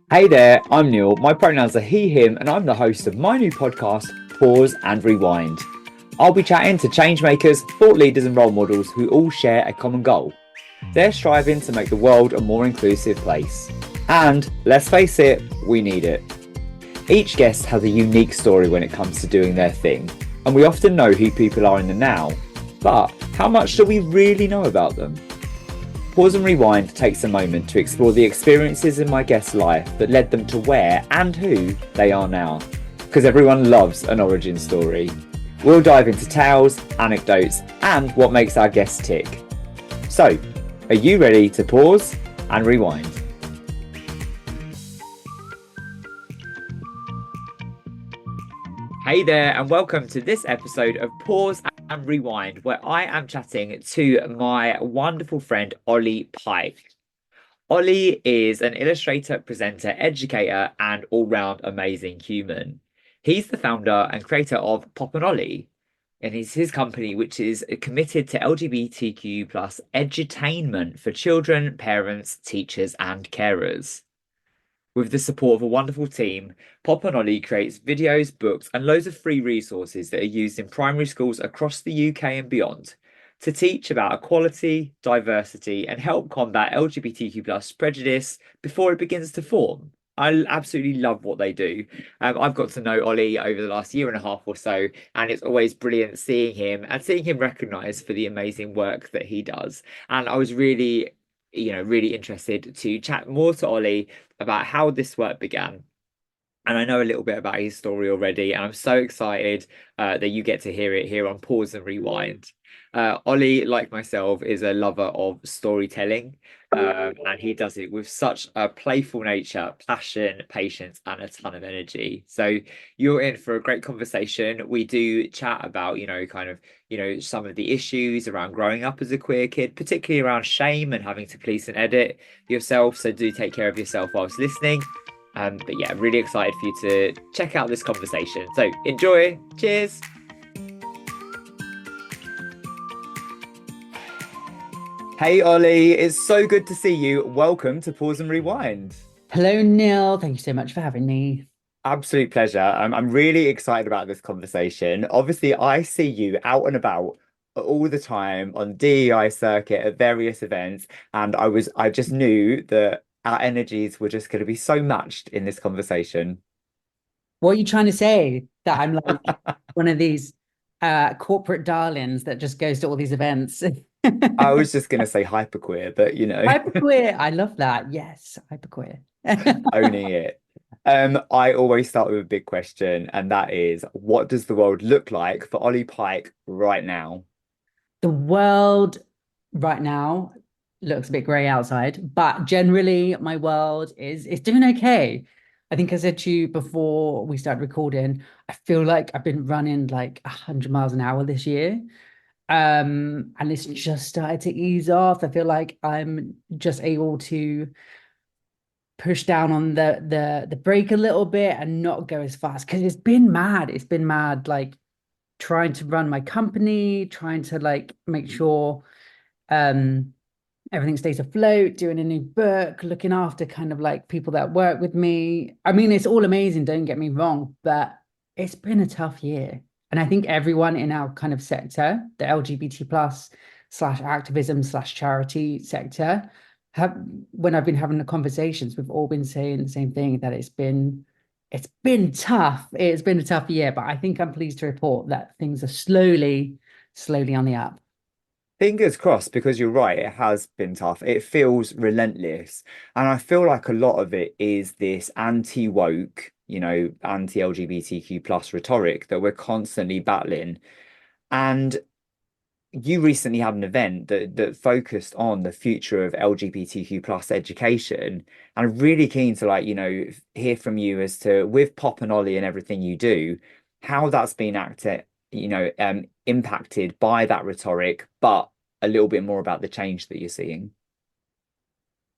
Hey there, I'm Neil. My pronouns are he, him, and I'm the host of my new podcast, Pause and Rewind. I'll be chatting to changemakers, thought leaders, and role models who all share a common goal. They're striving to make the world a more inclusive place. And let's face it, we need it. Each guest has a unique story when it comes to doing their thing, and we often know who people are in the now. But how much do we really know about them? Pause and Rewind takes a moment to explore the experiences in my guest's life that led them to where and who they are now. Because everyone loves an origin story. We'll dive into tales, anecdotes, and what makes our guests tick. So, are you ready to pause and rewind? Hey there, and welcome to this episode of Pause and Rewind, where I am chatting to my wonderful friend Olly Pike. Olly is an illustrator, presenter, educator, and all-round amazing human. He's the founder and creator of Pop and Olly, and it's his company which is committed to LGBTQ plus edutainment for children, parents, teachers, and carers. With the support of a wonderful team, Pop and Olly creates videos, books, and loads of free resources that are used in primary schools across the UK and beyond to teach about equality, diversity, and help combat LGBTQ plus prejudice before it begins to form. I absolutely love what they do. I've got to know Olly over the last year and a half or so, and it's always brilliant seeing him and seeing him recognised for the amazing work that he does. And I was really, really interested to chat more to Olly about how this work began. And I know a little bit about his story already, and I'm so excited that you get to hear it here on Pause and Rewind. Olly, like myself, is a lover of storytelling, and he does it with such a playful nature, passion, patience, and a ton of energy. So you're in for a great conversation. We do chat about, some of the issues around growing up as a queer kid, particularly around shame and having to police and edit yourself. So do take care of yourself whilst listening. But yeah, really excited for you to check out this conversation. So enjoy. Cheers. Hey, Olly, it's so good to see you. Welcome to Pause and Rewind. Hello, Neil. Thank you so much for having me. Absolute pleasure. I'm really excited about this conversation. Obviously, I see you out and about all the time on DEI circuit at various events, and I just knew that our energies were just going to be so matched in this conversation. What are you trying to say? That I'm like one of these corporate darlings that just goes to all these events. I was just going to say hyperqueer, but Hyperqueer. I love that. Yes, hyperqueer. owning it. I always start with a big question, and that is, what does the world look like for Olly Pike right now? The world right now looks a bit grey outside, but generally my world is doing okay. I think I said to you before we started recording, I feel like I've been running like 100 miles an hour this year. And it's just started to ease off. I feel like I'm just able to push down on the brake a little bit and not go as fast because it's been mad. It's been mad, like trying to run my company, trying to like make sure um everything stays afloat, doing a new book, looking after kind of like people that work with me. I mean, it's all amazing, don't get me wrong, but it's been a tough year. And I think everyone in our kind of sector, the LGBT plus slash activism slash charity sector, have when I've been having the conversations, we've all been saying the same thing that it's been tough. It's been a tough year, but I think I'm pleased to report that things are slowly on the up. Fingers crossed, because you're right, it has been tough. It feels relentless. And I feel like a lot of it is this anti-woke, anti-LGBTQ plus rhetoric that we're constantly battling. And you recently had an event that focused on the future of LGBTQ plus education. And I'm really keen to hear from you as to, with Pop and Olly and everything you do, how that's been impacted by that rhetoric, but a little bit more about the change that you're seeing.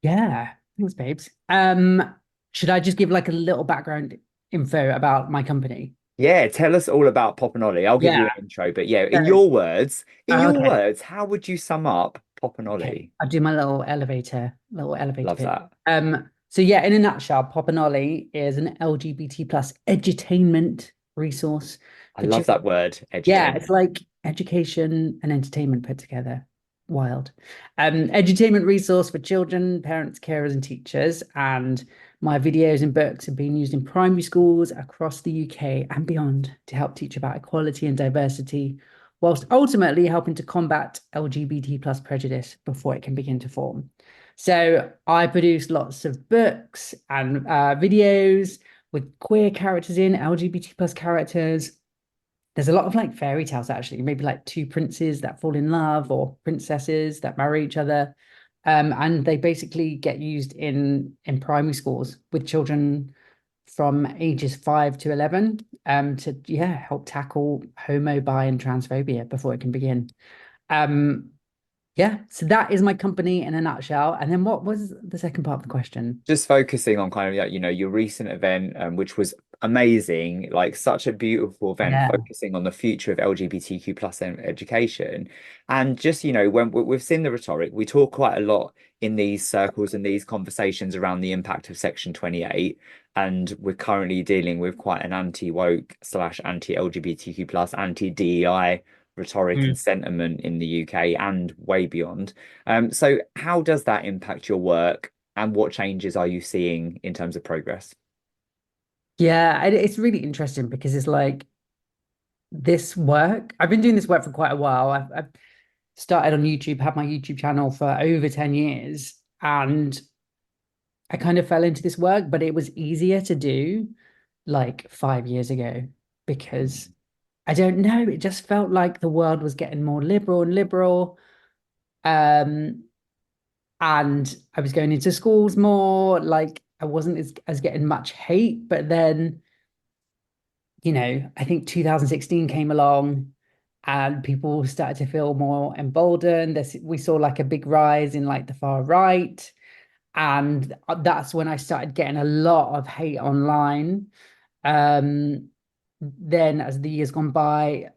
Yeah, thanks, babes. Should I just give like a little background info about my company? Yeah, tell us all about Pop and Olly. I'll give you Yeah. an intro, but yeah, So, in your okay. words, how would you sum up Pop and Okay. Olly? I'll do my little elevator Love pitch. that. So yeah, in a nutshell, Pop and Ollie is an LGBT plus edutainment resource I for love children. that word, Yeah, edutainment. it's like education and entertainment put together. Wild. Edutainment resource for children, parents, carers, and teachers. And my videos and books have been used in primary schools across the UK and beyond to help teach about equality and diversity, whilst ultimately helping to combat LGBT plus prejudice before it can begin to form. So I produce lots of books and videos with queer characters in, LGBT plus characters. There's a lot of like fairy tales actually, maybe like two princes that fall in love or princesses that marry each other. And they basically get used in primary schools with children from ages 5 to 11 to help tackle homo, bi, and transphobia before it can begin. Um, yeah, so that is my company in a nutshell. And then what was the second part of the question? Just focusing on kind of like, your recent event, which was amazing, like such a beautiful event, Yeah. focusing on the future of LGBTQ plus education. And just, when we've seen the rhetoric, we talk quite a lot in these circles and these conversations around the impact of Section 28. And we're currently dealing with quite an anti-woke slash anti-LGBTQ plus, anti-DEI rhetoric and Mm. sentiment in the UK and way beyond. So how does that impact your work? And what changes are you seeing in terms of progress? Yeah, it's really interesting because it's like this work. I've been doing this work for quite a while. I've started on YouTube, had my YouTube channel for over 10 years, and I kind of fell into this work, but it was easier to do like 5 years ago because I don't know, it just felt like the world was getting more liberal and liberal. Um, and I was going into schools more, like I wasn't as getting much hate, but then I think 2016 came along and people started to feel more emboldened. We saw like a big rise in like the far right. And that's when I started getting a lot of hate online. Um, then as the years gone by,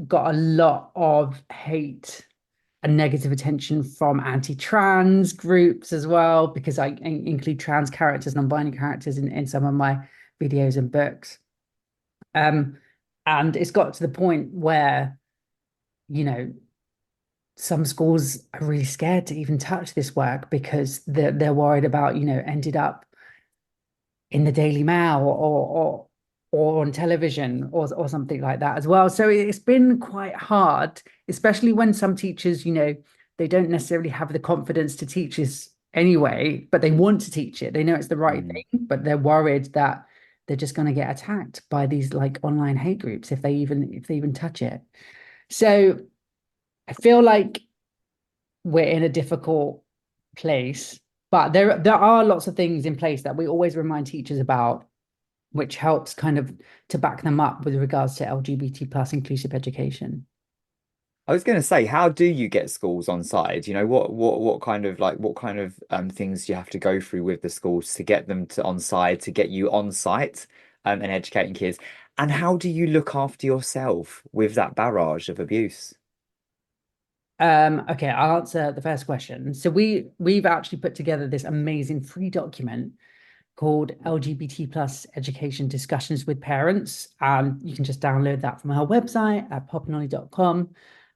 got a lot of hate and negative attention from anti-trans groups as well, because I include trans characters, non-binary characters in some of my videos and books. Um, and it's got to the point where, you know, some schools are really scared to even touch this work because they're worried about, ended up in the Daily Mail or on television or something like that as well. So it's been quite hard, especially when some teachers, they don't necessarily have the confidence to teach this anyway, but they want to teach it. They know it's the right Mm. thing, but they're worried that they're just going to get attacked by these like online hate groups if they even touch it. So I feel like we're in a difficult place, but there are lots of things in place that we always remind teachers about, which helps kind of to back them up with regards to LGBT plus inclusive education. I was going to say, how do you get schools on side? What kind of things do you have to go through with the schools to get them to on side, to get you on site, and educating kids? And how do you look after yourself with that barrage of abuse? Okay, I'll answer the first question. So we've actually put together this amazing free document called LGBT plus education discussions with parents. And you can just download that from our website at popandolly.com.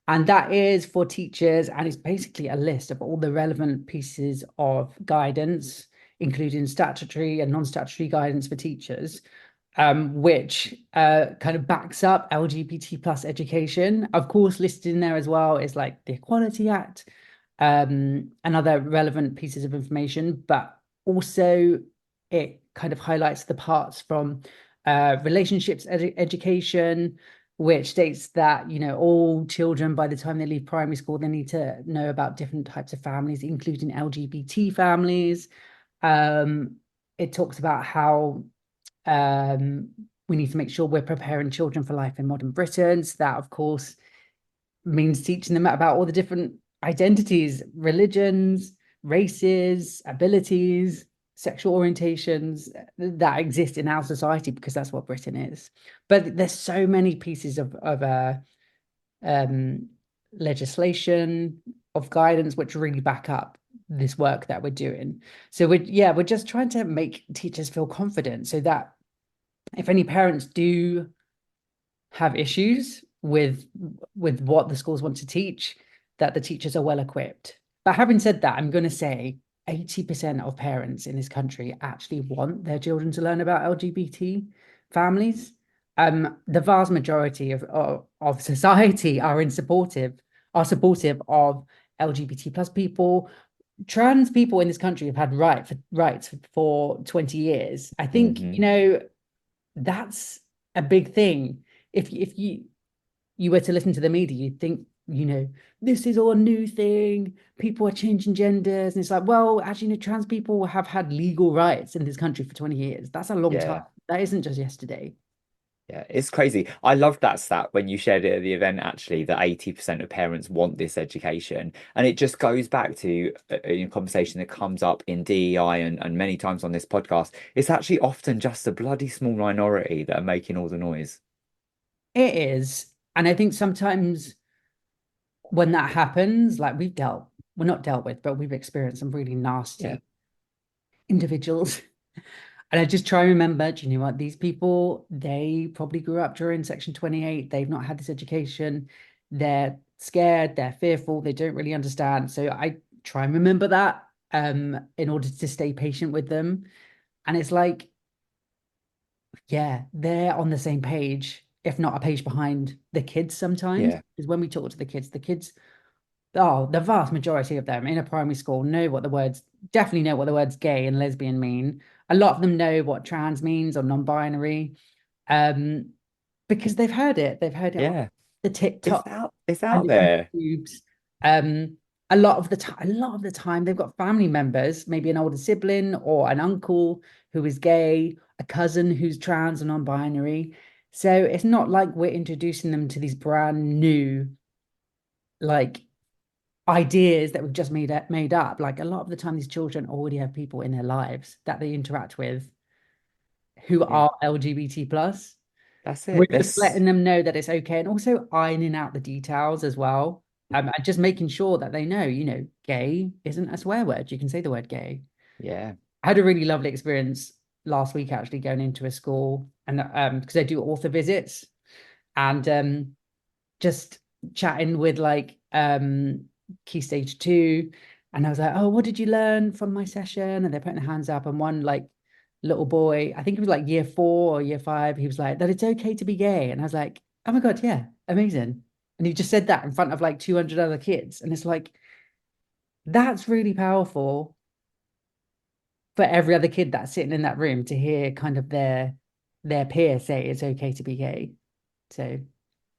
And that is for teachers. And it's basically a list of all the relevant pieces of guidance, including statutory and non-statutory guidance for teachers, which kind of backs up LGBT plus education. Of course, listed in there as well is like the Equality Act, and other relevant pieces of information, but also it kind of highlights the parts from relationships education, which states that all children by the time they leave primary school they need to know about different types of families, including LGBT families. Um, it talks about how um, we need to make sure we're preparing children for life in modern Britain. So that, of course, means teaching them about all the different identities, religions, races, abilities, sexual orientations that exist in our society, because that's what Britain is. But there's so many pieces of um, legislation, of guidance, which really back up this work that we're doing. So we're just trying to make teachers feel confident so that if any parents do have issues with what the schools want to teach, that the teachers are well equipped. But having said that, I'm going to say 80% of parents in this country actually want their children to learn about LGBT families. The vast majority of society are supportive of LGBT plus people. Trans people in this country have had rights for 20 years. I think, Hmm. that's a big thing. If you were to listen to the media, you'd think, this is all a new thing. People are changing genders. And it's like, well, actually, trans people have had legal rights in this country for 20 years. That's a long time. Yeah. That isn't just yesterday. Yeah, it's crazy. I loved that stat when you shared it at the event, actually, that 80% of parents want this education. And it just goes back to a conversation that comes up in DEI and many times on this podcast. It's actually often just a bloody small minority that are making all the noise. It is. And I think sometimes when that happens, like we're not dealt with, but we've experienced some really Yeah. nasty individuals. And I just try and remember, do you know what? These people, they probably grew up during Section 28. They've not had this education. They're scared, they're fearful, they don't really understand. So I try and remember that in order to stay patient with them. And it's like, yeah, they're on the same page, if not a page behind the kids sometimes. Yeah. Because when we talk to the kids, oh, the vast majority of them in a primary school definitely know what the words gay and lesbian mean. A lot of them know what trans means or non-binary, um, because they've heard it. They've heard it on Yeah. the It's TikTok out, it's out and the there. YouTubes. Um, a lot of the time, they've got family members, maybe an older sibling or an uncle who is gay, a cousin who's trans or non-binary. So it's not like we're introducing them to these brand new like ideas that we've just made up. Like a lot of the time, these children already have people in their lives that they interact with who Yeah. are LGBT plus. That's We're it. just letting them know that it's okay, and also ironing out the details as well. And just making sure that they know, gay isn't a swear word. You can say the word gay. Yeah. I had a really lovely experience last week actually going into a school and because I do author visits and just chatting with like key stage 2, and I was like, oh, what did you learn from my session? And they're putting their hands up, and one like little boy, I think it was like year 4 or year 5, he was like, that it's okay to be gay. And I was like, oh my God, yeah, amazing. And he just said that in front of like 200 other kids, and it's like, that's really powerful for every other kid that's sitting in that room to hear kind of their peer say it's okay to be gay. So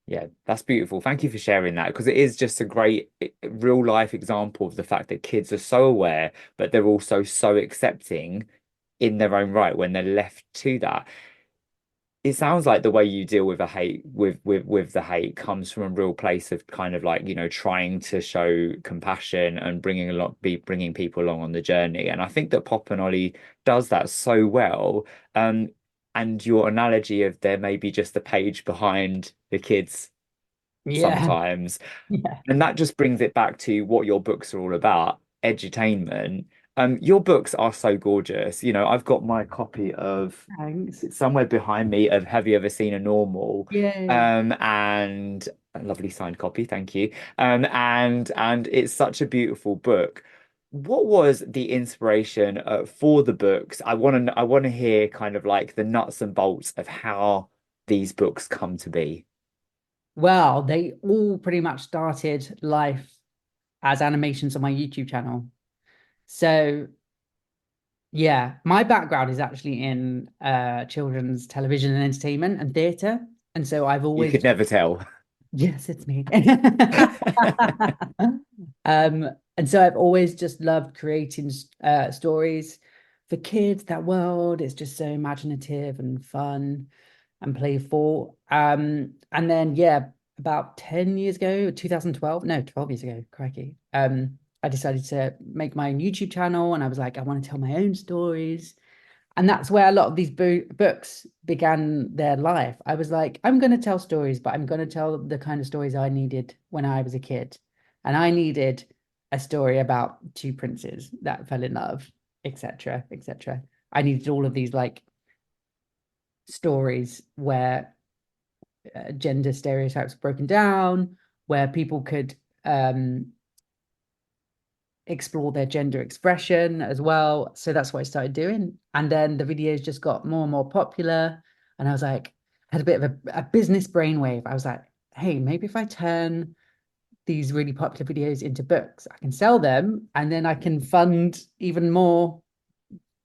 Yeah, that's beautiful. Thank you for sharing that because it is just a great real life example of the fact that kids are so aware, but they're also so accepting in their own right when they're left to that. It sounds like the way you deal with a hate with the hate comes from a real place of kind of like, trying to show compassion and bringing people along on the journey. And I think that Pop and Ollie does that so well. Um, and your analogy of there may be just a page behind the kids yeah. sometimes. Yeah. And that just brings it back to what your books are all about, edutainment. Your books are so gorgeous. I've got my copy of Thanks. it's somewhere behind me of Have You Ever Seen a Normal? Yay. And a lovely signed copy, thank you. And it's such a beautiful book. What was the inspiration for the books? I want to hear kind of like the nuts and bolts of how these books come to be. Well, they all pretty much started life as animations on my YouTube channel. So, yeah, my background is actually in children's television and entertainment and theatre. And so I've You always, could never tell. yes, it's me. And so I've always just loved creating stories for kids. That world is just so imaginative and fun and playful. And then yeah, about 10 years ago, 2012, no, 12 years ago, crikey. I decided to make my own YouTube channel, and I was like, I want to tell my own stories. And that's where a lot of these books began their life. I was like, I'm going to tell stories, but I'm going to tell the kind of stories I needed when I was a kid. And I needed a story about two princes that fell in love, etc., etc. I needed all of these like stories where gender stereotypes broken down, where people could um, explore their gender expression as well. So that's what I started doing. And then the videos just got more and more popular. And I was like, had a bit of a business brainwave. I was like, hey, maybe if I turn these really popular videos into books, I can sell them and then I can fund even more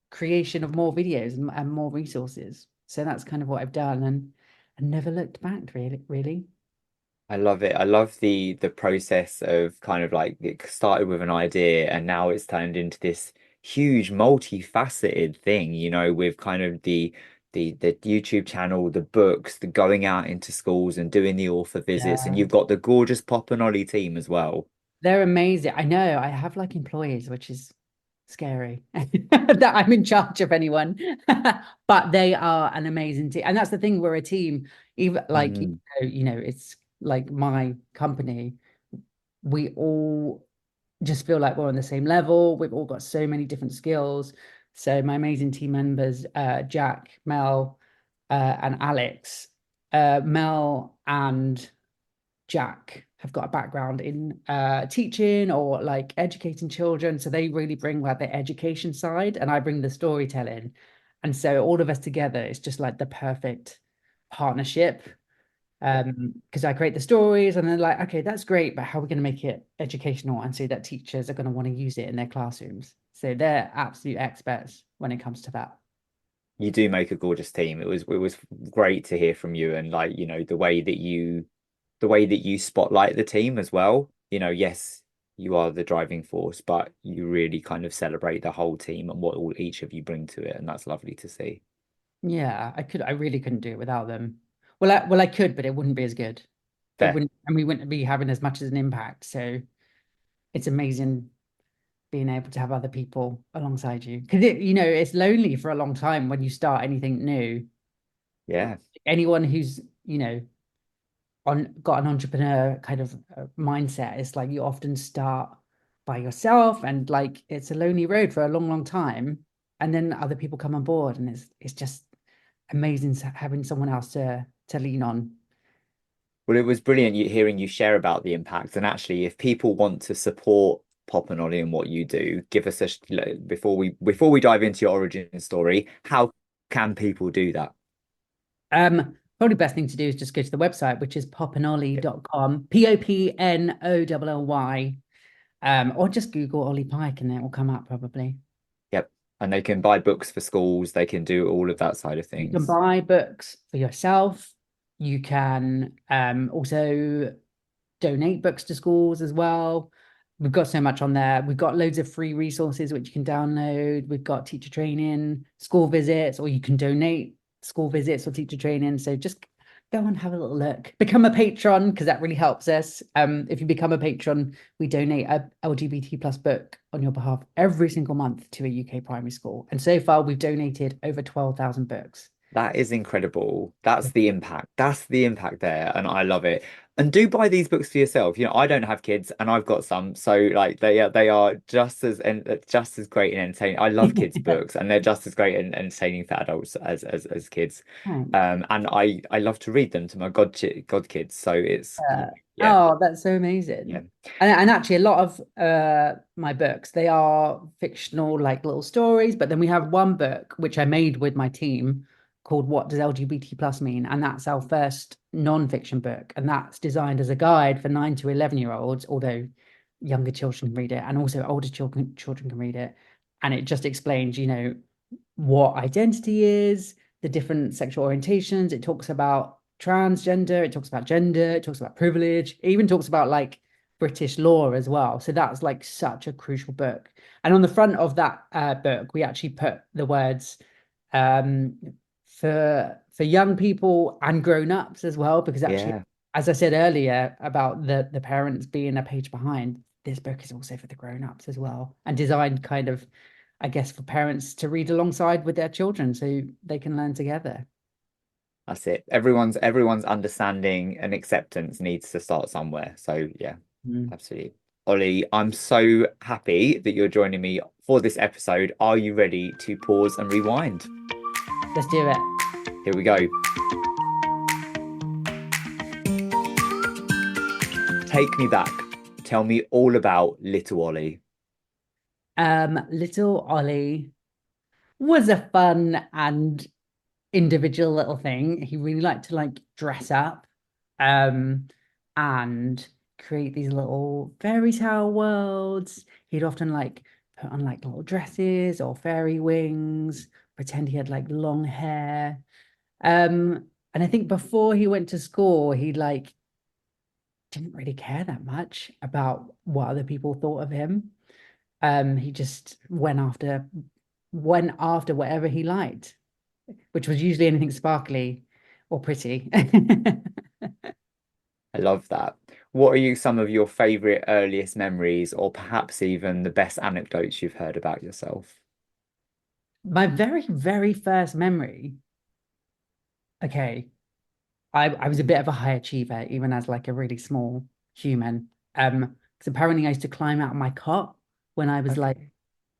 creation of more videos and more resources. So that's kind of what I've done. And I never looked back really. I love it. I love the process of kind of like it started with an idea and now it's turned into this huge multifaceted thing, with kind of the YouTube channel, the books, the going out into schools and doing the author visits, and Yeah. you've got the gorgeous Pop and Ollie team as well. They're amazing. I know I have like employees, which is scary that I'm in charge of anyone, but they are an amazing team. And that's the thing, we're a team. Even like, Mm. it's like my company. We all just feel like we're on the same level. We've all got so many different skills. So my amazing team members, Jack, Mel, and Alex. Mel and Jack have got a background in teaching or like educating children. So they really bring like the education side, and I bring the storytelling. And so all of us together, it's just like the perfect partnership. Because I create the stories and then like, okay, that's great, but how are we going to make it educational and so that teachers are going to want to use it in their classrooms? So they're absolute experts when it comes to that. You do make a gorgeous team. It was great to hear from you and like, the way that you spotlight the team as well. Yes, you are the driving force, but you really kind of celebrate the whole team and what all each of you bring to it, and that's lovely to see. Yeah, I really couldn't do it without them. Well, I could, but it wouldn't be as good. It Fair. wouldn't, and we wouldn't be having as much as an impact. So it's amazing being able to have other people alongside you. Because it's lonely for a long time when you start anything new. Yeah. Anyone who's, on got an entrepreneur kind of mindset, it's like you often start by yourself and like it's a lonely road for a long, long time. And then other people come on board and it's just amazing having someone else to lean on. Well, it was brilliant hearing you share about the impact. And actually, if people want to support Pop and Ollie and what you do, give us before we dive into your origin story, how can people do that? Probably best thing to do is just go to the website, which is popandolly.com, POPNOLLY, or just Google Ollie Pike and it will come up probably. Yep. And they can buy books for schools. They can do all of that side of You can things. buy books for yourself. You can also donate books to schools as well. We've got so much on there. We've got loads of free resources which you can download. We've got teacher training, school visits, or you can donate school visits or teacher training. So just go and have a little look. Become a patron because that really helps us. If you become a patron, we donate a LGBT plus book on your behalf every single month to a UK primary school. And so far, we've donated over 12,000 books. That is incredible. That's the impact. That's the impact there, and I love it. And do buy these books for yourself. I don't have kids, and I've got some, so like they are just as great and entertaining. I love kids' books, and they're just as great and entertaining for adults as kids. Thanks. And I love to read them to my god kids. So it's yeah, Oh, that's so yeah, amazing. And actually a lot of my books, they are fictional, like little stories, but then we have one book which I made with my team called What Does LGBT plus mean? And that's our first non-fiction book. And that's designed as a guide for 9 to 11-year-olds, although younger children can read it and also older children can read it. And it just explains, what identity is, the different sexual orientations. It talks about transgender, it talks about gender, it talks about privilege, it even talks about like British law as well. So that's like such a crucial book. And on the front of that book, we actually put the words um, for young people and grown-ups as well, because actually, yeah. as I said earlier about the parents being a page behind, this book is also for the grown-ups as well and designed kind of, I guess, for parents to read alongside with their children so they can learn together. That's it. Everyone's understanding and acceptance needs to start somewhere. So yeah, Mm. absolutely. Ollie, I'm so happy that you're joining me for this episode. Are you ready to pause and rewind? Let's do it. Here we go. Take me back. Tell me all about Little Ollie. Little Ollie was a fun and individual little thing. He really liked to like dress up, um, and create these little fairy tale worlds. He'd often like put on like little dresses or fairy wings, pretend he had like long hair. And I think before he went to school, he like didn't really care that much about what other people thought of him. He just went after whatever he liked, which was usually anything sparkly or pretty. I love that. What are some of your favorite earliest memories, or perhaps even the best anecdotes you've heard about yourself? My very, very first memory. Okay, I was a bit of a high achiever, even as like a really small human. Because apparently I used to climb out of my cot when I was like, Okay.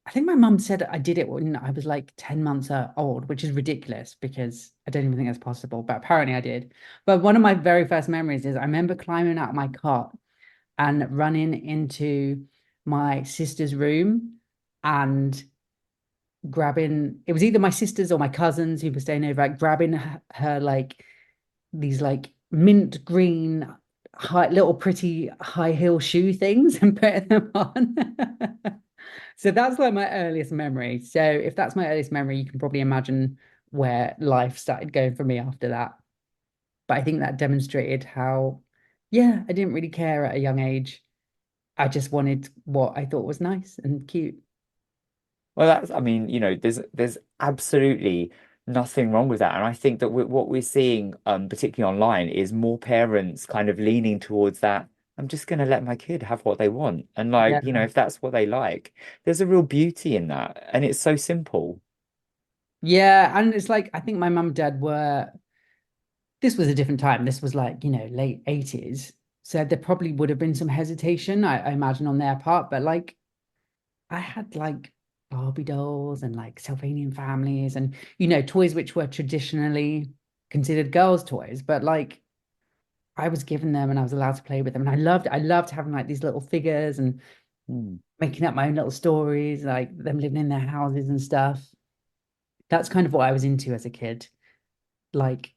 I think my mum said I did it when I was like 10 months old, which is ridiculous because I don't even think that's possible, but apparently I did. But one of my very first memories is I remember climbing out of my cot and running into my sister's room and grabbing, it was either my sisters or my cousins who were staying over, like grabbing her like these like mint green high little pretty high heel shoe things and putting them on. So that's like my earliest memory. So if that's my earliest memory, you can probably imagine where life started going for me after that. But I think that demonstrated how, yeah, I didn't really care at a young age. I just wanted what I thought was nice and cute. Well, I mean, there's absolutely nothing wrong with that. And I think that what we're seeing, particularly online, is more parents kind of leaning towards that. I'm just going to let my kid have what they want. And like, Yeah. if that's what they like, there's a real beauty in that. And it's so simple. Yeah. And it's like, I think my mum and dad were, this was a different time. This was like, late 80s. So there probably would have been some hesitation, I imagine, on their part. But like, I had like Barbie dolls and like Sylvanian families and toys which were traditionally considered girls' toys, but like I was given them and I was allowed to play with them. And I loved having like these little figures and Hmm. making up my own little stories, like them living in their houses and stuff. That's kind of what I was into as a kid. Like,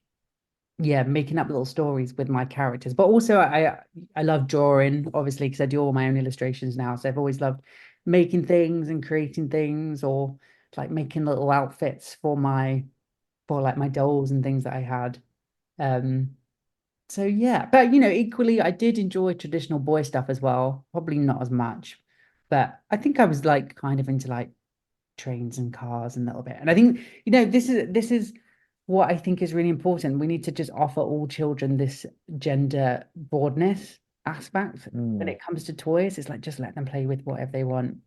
yeah, making up little stories with my characters. But also I love drawing, obviously, because I do all my own illustrations now. So I've always loved making things and creating things or like making little outfits for like my dolls and things that I had. Um so yeah, but equally I did enjoy traditional boy stuff as well. Probably not as much, but I think I was like kind of into like trains and cars and a little bit. And I think, this is what I think is really important. We need to just offer all children this gender broadness aspect when Hmm. it comes to toys. It's like just let them play with whatever they want.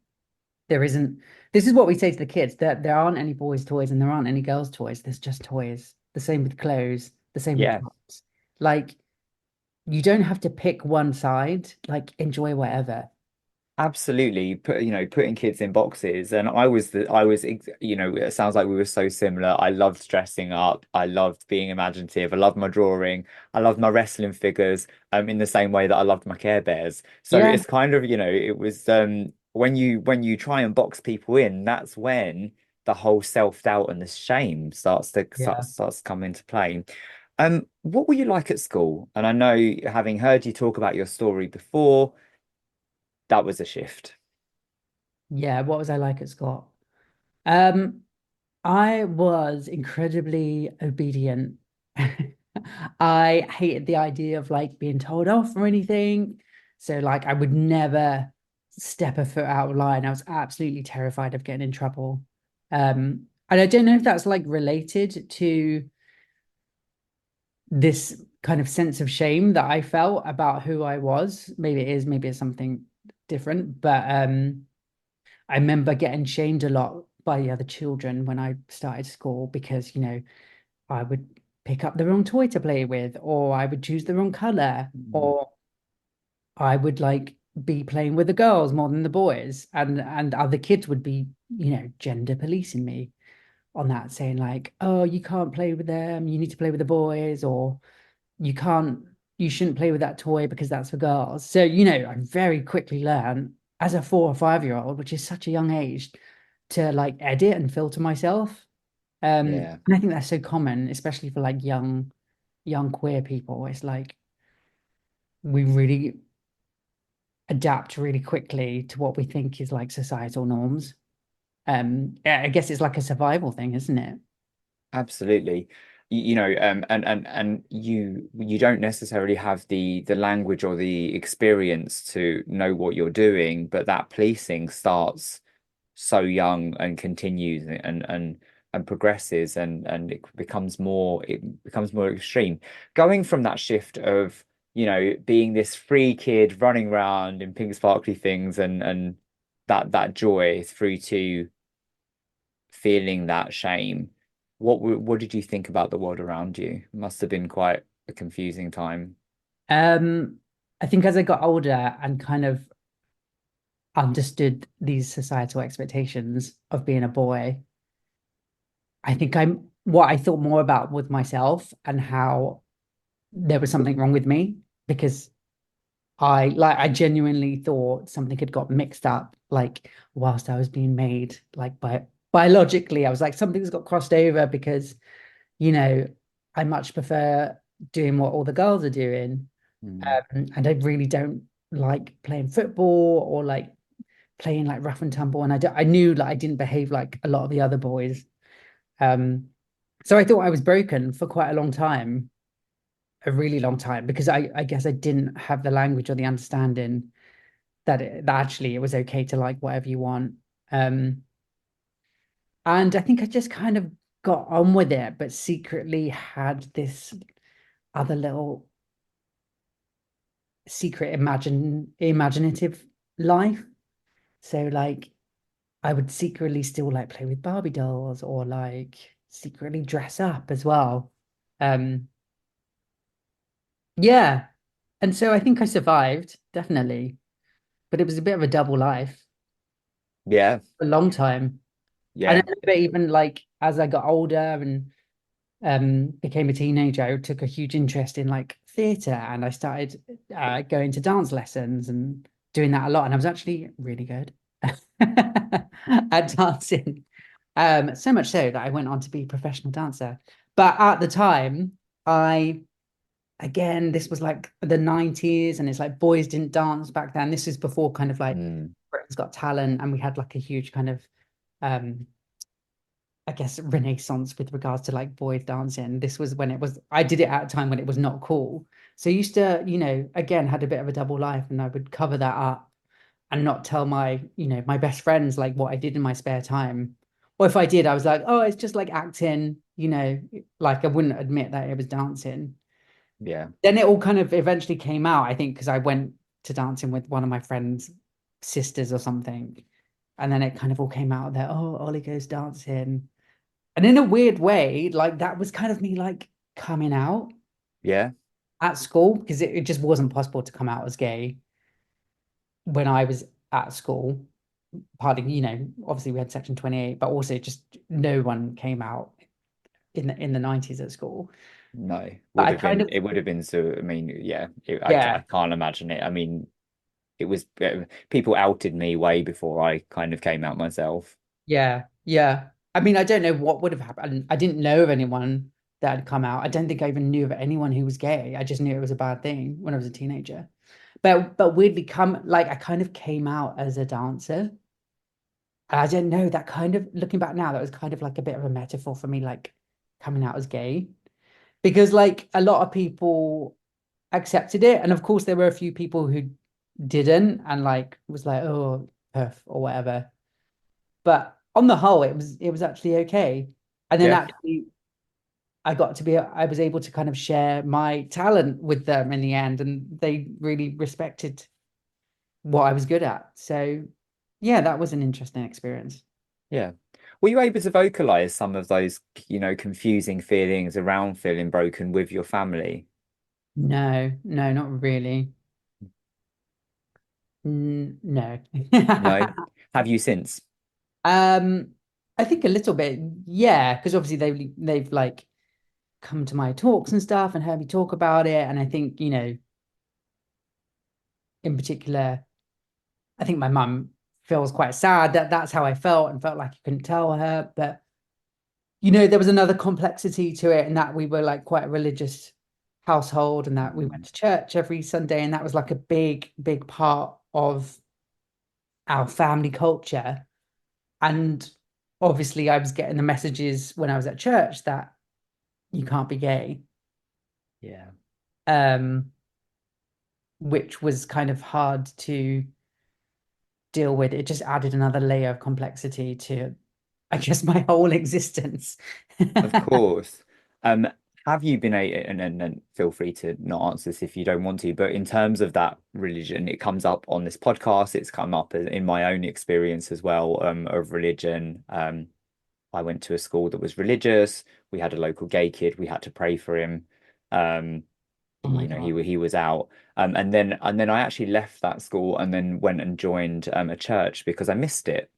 There isn't, this is what we say to the kids, that there aren't any boys' toys and there aren't any girls' toys. There's just toys. The same with clothes, the same with Yeah. props. Like you don't have to pick one side, like enjoy whatever. Absolutely, putting kids in boxes, and it sounds like we were so similar. I loved dressing up, I loved being imaginative, I loved my drawing, I loved my wrestling figures, in the same way that I loved my Care Bears. So Yeah, it's kind of, it was when you try and box people in, that's when the whole self-doubt and the shame yeah. starts to come into play. What were you like at school? And I know, having heard you talk about your story before, that was a shift. Yeah, what was I like at Scott? Um, I was incredibly obedient. I hated the idea of like being told off or anything. So like I would never step a foot out of line. I was absolutely terrified of getting in trouble. And I don't know if that's like related to this kind of sense of shame that I felt about who I was. Maybe it is, maybe it's something different, but I remember getting shamed a lot by the other children when I started school because, I would pick up the wrong toy to play with, or I would choose the wrong color, Mm. or I would like be playing with the girls more than the boys, and other kids would be, gender policing me on that, saying like, oh, you can't play with them, you need to play with the boys, or you can't, you shouldn't play with that toy because that's for girls. So, I very quickly learned as a 4 or 5 year old, which is such a young age, to like edit and filter myself. Yeah, And I think that's so common, especially for like young queer people. It's like we really adapt really quickly to what we think is like societal norms. Yeah, I guess it's like a survival thing, isn't it? absolutely. And you don't necessarily have the language or the experience to know what you're doing, but that policing starts so young and continues and progresses and it becomes more extreme. Going from that shift of, being this free kid running around in pink sparkly things and that joy through to feeling that shame. What did you think about the world around you? Must have been quite a confusing time. Um, I think as I got older and kind of understood these societal expectations of being a boy, I think I'm what I thought more about with myself and how there was something wrong with me because I genuinely thought something had got mixed up, like whilst I was being made, like biologically, I was like, something's got crossed over because, you know, I much prefer doing what all the girls are doing. Mm. And I really don't like playing football or like playing like rough and tumble. And I knew like I didn't behave like a lot of the other boys. Um, so I thought I was broken for quite a long time, a really long time, because I guess I didn't have the language or the understanding that actually it was okay to like whatever you want. Um, and I think I just kind of got on with it, but secretly had this other little secret imaginative life. So like I would secretly still like play with Barbie dolls or like secretly dress up as well. Um, yeah. And so I think I survived, definitely. But it was a bit of a double life, Yeah, a long time. And I yeah. remember even like as I got older and became a teenager, I took a huge interest in like theatre and I started going to dance lessons and doing that a lot. And I was actually really good at dancing. So much so that I went on to be a professional dancer. But at the time, I again, this was like the 90s, and it's like boys didn't dance back then. This is before kind of like Mm, Britain's Got Talent, and we had like a huge kind of um I guess renaissance with regards to like boys dancing. This was when it was I did it at a time when it was not cool. So I used to, again had a bit of a double life and I would cover that up and not tell my best friends like what I did in my spare time. Or if I did, I was like, oh, it's just like acting, like I wouldn't admit that it was dancing. yeah, Then it all kind of eventually came out, I think, because I went to dancing with one of my friend's sisters or something. And then it kind of all came out that, oh, Ollie goes dancing. And in a weird way, like that was kind of me like coming out yeah. at school because it just wasn't possible to come out as gay when I was at school. Partly, obviously we had Section 28, but also just no one came out in the 90s at school. No, But would I have kind been of, it would have been so. I mean, yeah, I yeah, can't imagine it. I mean, it was people outed me way before I kind of came out myself. yeah, yeah. I mean, I don't know what would have happened. I didn't know of anyone that had come out. I don't think I even knew of anyone who was gay. I just knew it was a bad thing when I was a teenager. But weirdly come like I kind of came out as a dancer. And I don't know, that kind of looking back now, that was kind of like a bit of a metaphor for me, like coming out as gay. Because like a lot of people accepted it. And of course there were a few people who didn't and like was like, oh, perf or whatever. But on the whole, it was actually okay. And then Yeah, actually I was able to kind of share my talent with them in the end, and they really respected what I was good at. So yeah, that was an interesting experience. yeah. Were you able to vocalize some of those, confusing feelings around feeling broken with your family? No, no, not really. No. No. Have you since? Um, I think a little bit, yeah, because obviously they've like come to my talks and stuff and heard me talk about it. And I think, in particular, I think my mum feels quite sad that that's how I felt and felt like I couldn't tell her. But, there was another complexity to it, and that we were like quite a religious household and that we went Mm. to church every Sunday. And that was like a big, big part of our family culture. And obviously, I was getting the messages when I was at church that you can't be gay, Yeah. um, which was kind of hard to deal with. It just added another layer of complexity to, I guess, my whole existence. Of course. Um, have you been a and feel free to not answer this if you don't want to, but in terms of that religion, it comes up on this podcast, it's come up in my own experience as well, of religion. I went to a school that was religious. We had a local gay kid. We had to pray for him. Um, Oh my he was out. And then I actually left that school and then went and joined a church because I missed it.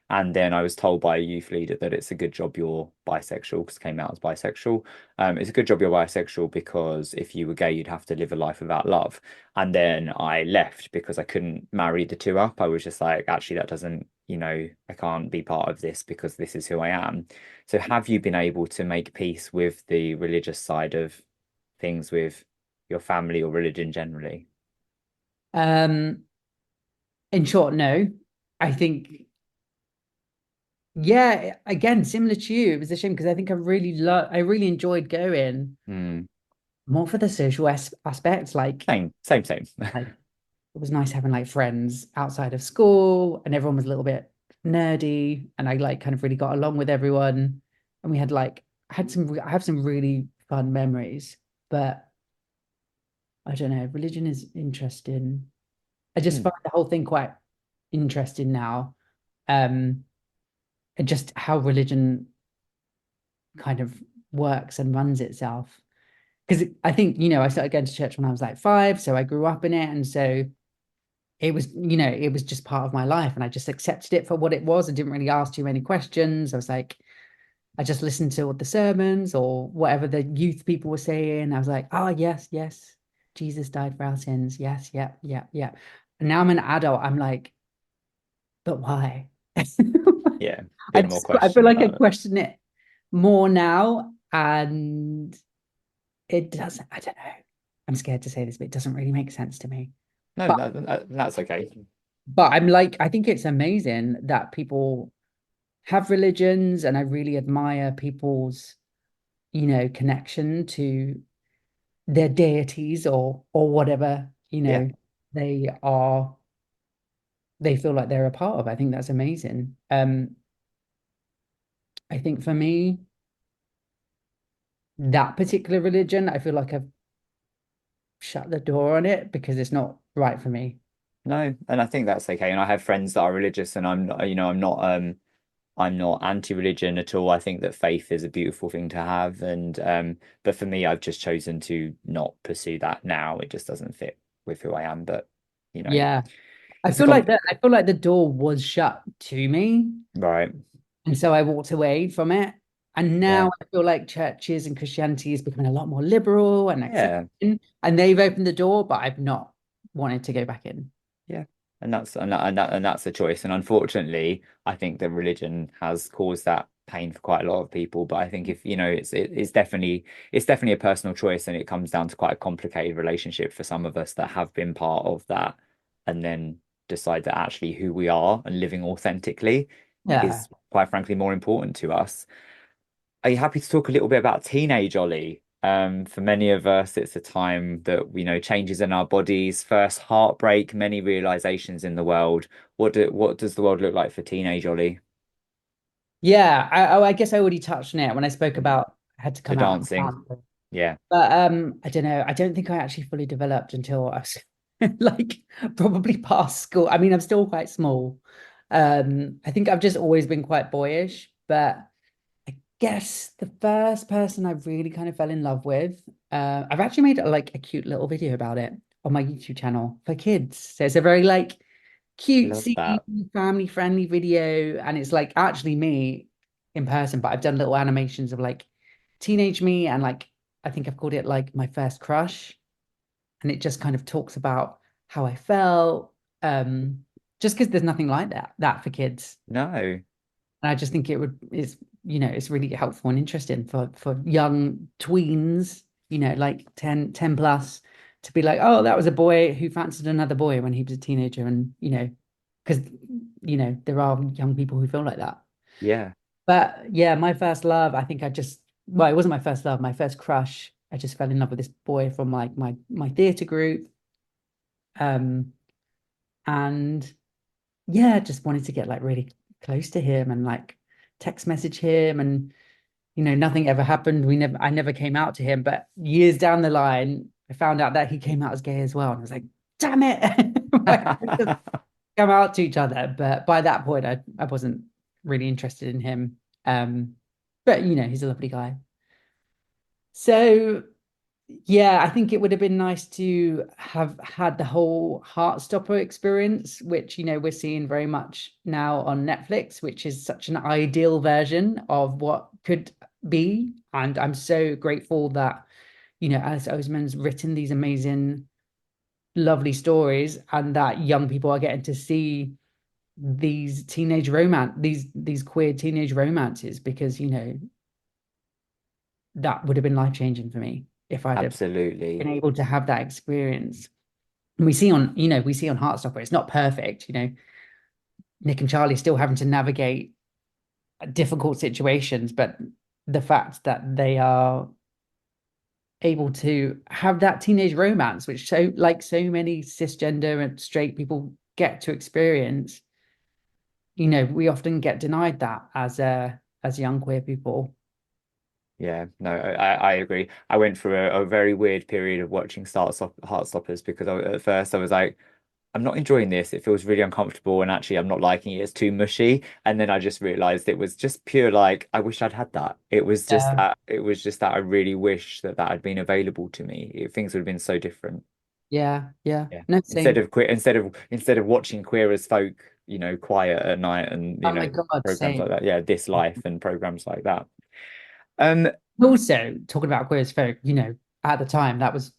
And then I was told by a youth leader that it's a good job you're bisexual because came out as bisexual. It's a good job you're bisexual because if you were gay, you'd have to live a life without love. And then I left because I couldn't marry the two up. I was just like, actually, that doesn't, I can't be part of this because this is who I am. So have you been able to make peace with the religious side of things with your family or religion generally? God. In short, no. I think, yeah, again, similar to you, it was a shame because I think I really enjoyed going Hmm. more for the social aspect. Same. Like it was nice having like friends outside of school and everyone was a little bit nerdy and I like kind of really got along with everyone and we had like I have some really fun memories, but I don't know, religion is interesting. I just Hmm. find the whole thing quite interesting now. um and just how religion kind of works and runs itself, because I think I started going to church when I was like 5, so I grew up in it, and so it was just part of my life and I just accepted it for what it was. I didn't really ask too many questions. I was like, I just listened to all the sermons or whatever the youth people were saying. I was like, oh, yes, yes, Jesus died for our sins. Yes, yeah, yeah, yeah. And now I'm an adult. I'm like, but why? Yeah, bit more I feel questions like I about it. question it more now. And it doesn't, I don't know. I'm scared to say this, but it doesn't really make sense to me. No, But that's okay. I'm like, I think it's amazing that people have religions, and I really admire people's, connection to their deities or whatever, Yeah. they are they feel like they're a part of. I think that's amazing. I think for me, that particular religion, I feel like I've shut the door on it because it's not right for me. No, and I think that's okay. And I have friends that are religious and I'm not anti-religion at all. I think that faith is a beautiful thing to have. And but for me, I've just chosen to not pursue that now. It just doesn't fit with who I am. But you know, Yeah. I it's a feel like comp that I feel like the door was shut to me. right. And so I walked away from it. And Yeah. now I feel like churches and Christianity is becoming a lot more liberal and Yeah. accepting. And they've opened the door, but I've not wanted to go back in. Yeah. And that's a choice. And unfortunately, I think that religion has caused that pain for quite a lot of people. But I think if it's definitely a personal choice, and it comes down to quite a complicated relationship for some of us that have been part of that, and then decide that actually who we are and living authentically Yeah. is quite frankly more important to us. Are you happy to talk a little bit about teenage Ollie? For many of us, it's a time that we know changes in our bodies, first heartbreak, many realizations in the world. What does the world look like for teenage Ollie? Yeah. I guess I already touched on it when I spoke about I had to The come out as a dancing. dancer. Yeah. But I don't know. I don't think I actually fully developed until I was like probably past school. I mean, I'm still quite small. I think I've just always been quite boyish, but I guess the first person I really kind of fell in love with, I've actually made like a cute little video about it on my YouTube channel for kids. So it's a very like Love cutesy, that. family-friendly video. And it's like actually me in person, but I've done little animations of like teenage me and like I think I've called it like my first crush. And it just kind of talks about how I felt. Just because there's nothing like that for kids. No. And I just think it's really helpful and interesting for young tweens, like 10 plus to be like, oh, that was a boy who fancied another boy when he was a teenager. And, because, there are young people who feel like that. Yeah. But yeah, my first love, I think well, it wasn't my first love, my first crush. I just fell in love with this boy from like my theater group. Um, and yeah, just wanted to get like really close to him and like text message him and nothing ever happened. I never came out to him, but years down the line, I found out that he came out as gay as well. And I was like, damn it. Why can't we just come out to each other? But by that point, I wasn't really interested in him. But he's a lovely guy. So yeah, I think it would have been nice to have had the whole Heartstopper experience, which, we're seeing very much now on Netflix, which is such an ideal version of what could be. And I'm so grateful that, Alice Oseman's written these amazing, lovely stories and that young people are getting to see these queer teenage romances because, that would have been life-changing for me if I'd have been Absolutely. able to have that experience. And we see on Heartstopper, it's not perfect. Nick and Charlie still having to navigate difficult situations, but the fact that they are able to have that teenage romance, which so many cisgender and straight people get to experience, we often get denied that as young queer people. Yeah, no, I agree. I went through a very weird period of watching Heartstoppers because at first I was like, I'm not enjoying this. It feels really uncomfortable, and actually, I'm not liking it. It's too mushy. And then I just realized it was just pure like I wish I'd had that. It was just Yeah, that. It was just that I really wish that that had been available to me. Things would have been so different. yeah, yeah. Yeah. No, Instead same. of queer, instead of watching Queer as Folk, quiet at night and Oh my God, programs like same. that. Yeah, This Life and programs like that. Um, Also, talking about queer as folk, at the time that was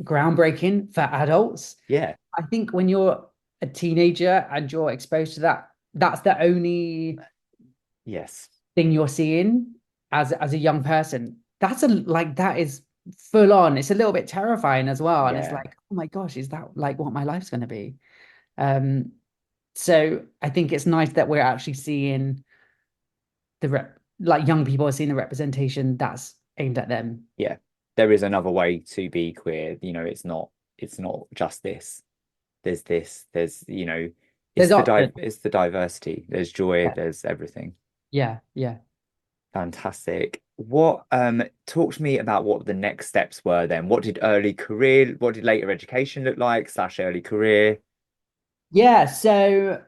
groundbreaking for adults. yeah, I think when you're a teenager and you're exposed to that, that's the only yes, thing you're seeing as a young person. That is full on. It's a little bit terrifying as well. And it's yeah. like, oh my gosh, is that like what my life's going to be? Um, so I think it's nice that we're actually seeing like young people are seeing the representation that's aimed at them. Yeah, there is another way to be queer. It's not just this. There's this, there's, There's options. it's the diversity. There's joy, Yeah, there's everything. yeah, yeah. Fantastic. What talk to me about what the next steps were then. What did later education look like, slash early career? Yeah, so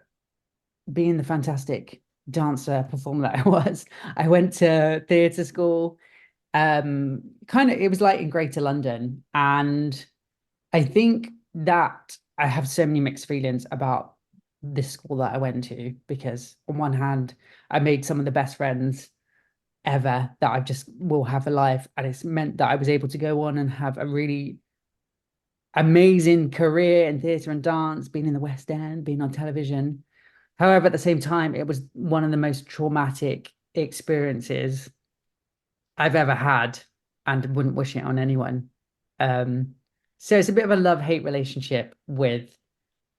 being the fantastic dancer performer that I was, I went to theatre school. Kind of, it was like in Greater London, and I think that I have so many mixed feelings about this school that I went to because on one hand, I made some of the best friends ever that I just will have for life, and it's meant that I was able to go on and have a really amazing career in theatre and dance, being in the West End, being on television. However, at the same time, it was one of the most traumatic experiences I've ever had and wouldn't wish it on anyone. Um, so it's a bit of a love-hate relationship with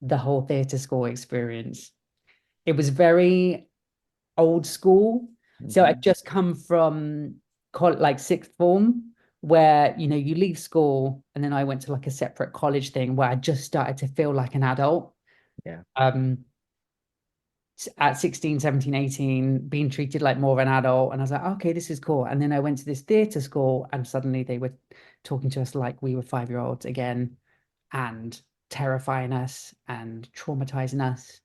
the whole theatre school experience. It was very old school. So Hmm. I'd just come from like sixth form, where you leave school, and then I went to like a separate college thing where I just started to feel like an adult. Yeah. Um, at 16, 17, 18, being treated like more of an adult. And I was like, okay, this is cool. And then I went to this theatre school, and suddenly they were talking to us like we were 5-year-olds again and terrifying us and traumatizing us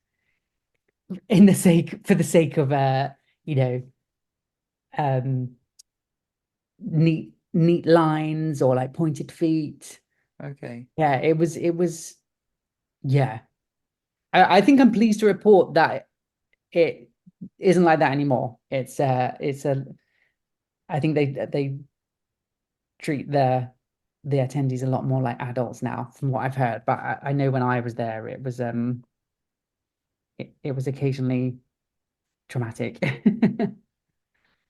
for the sake of you know, um neat lines or like pointed feet. Okay. Yeah, it was yeah. I think I'm pleased to report that it isn't like that anymore. It's a I think they treat the attendees a lot more like adults now, from what I've heard. But I know when I was there, it was occasionally traumatic.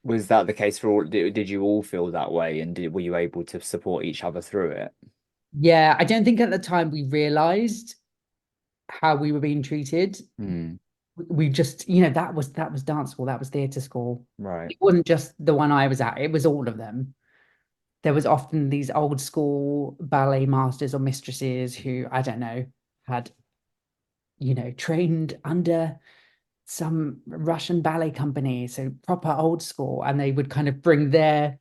Was that the case for all? Did you all feel that way, and were you able to support each other through it? Yeah, I don't think at the time we realized how we were being treated. Hmm. We just, that was dance school, that was theatre school. Right. It wasn't just the one I was at, it was all of them. There was often these old school ballet masters or mistresses who, I don't know, had, trained under some Russian ballet company, so proper old school, and they would kind of bring their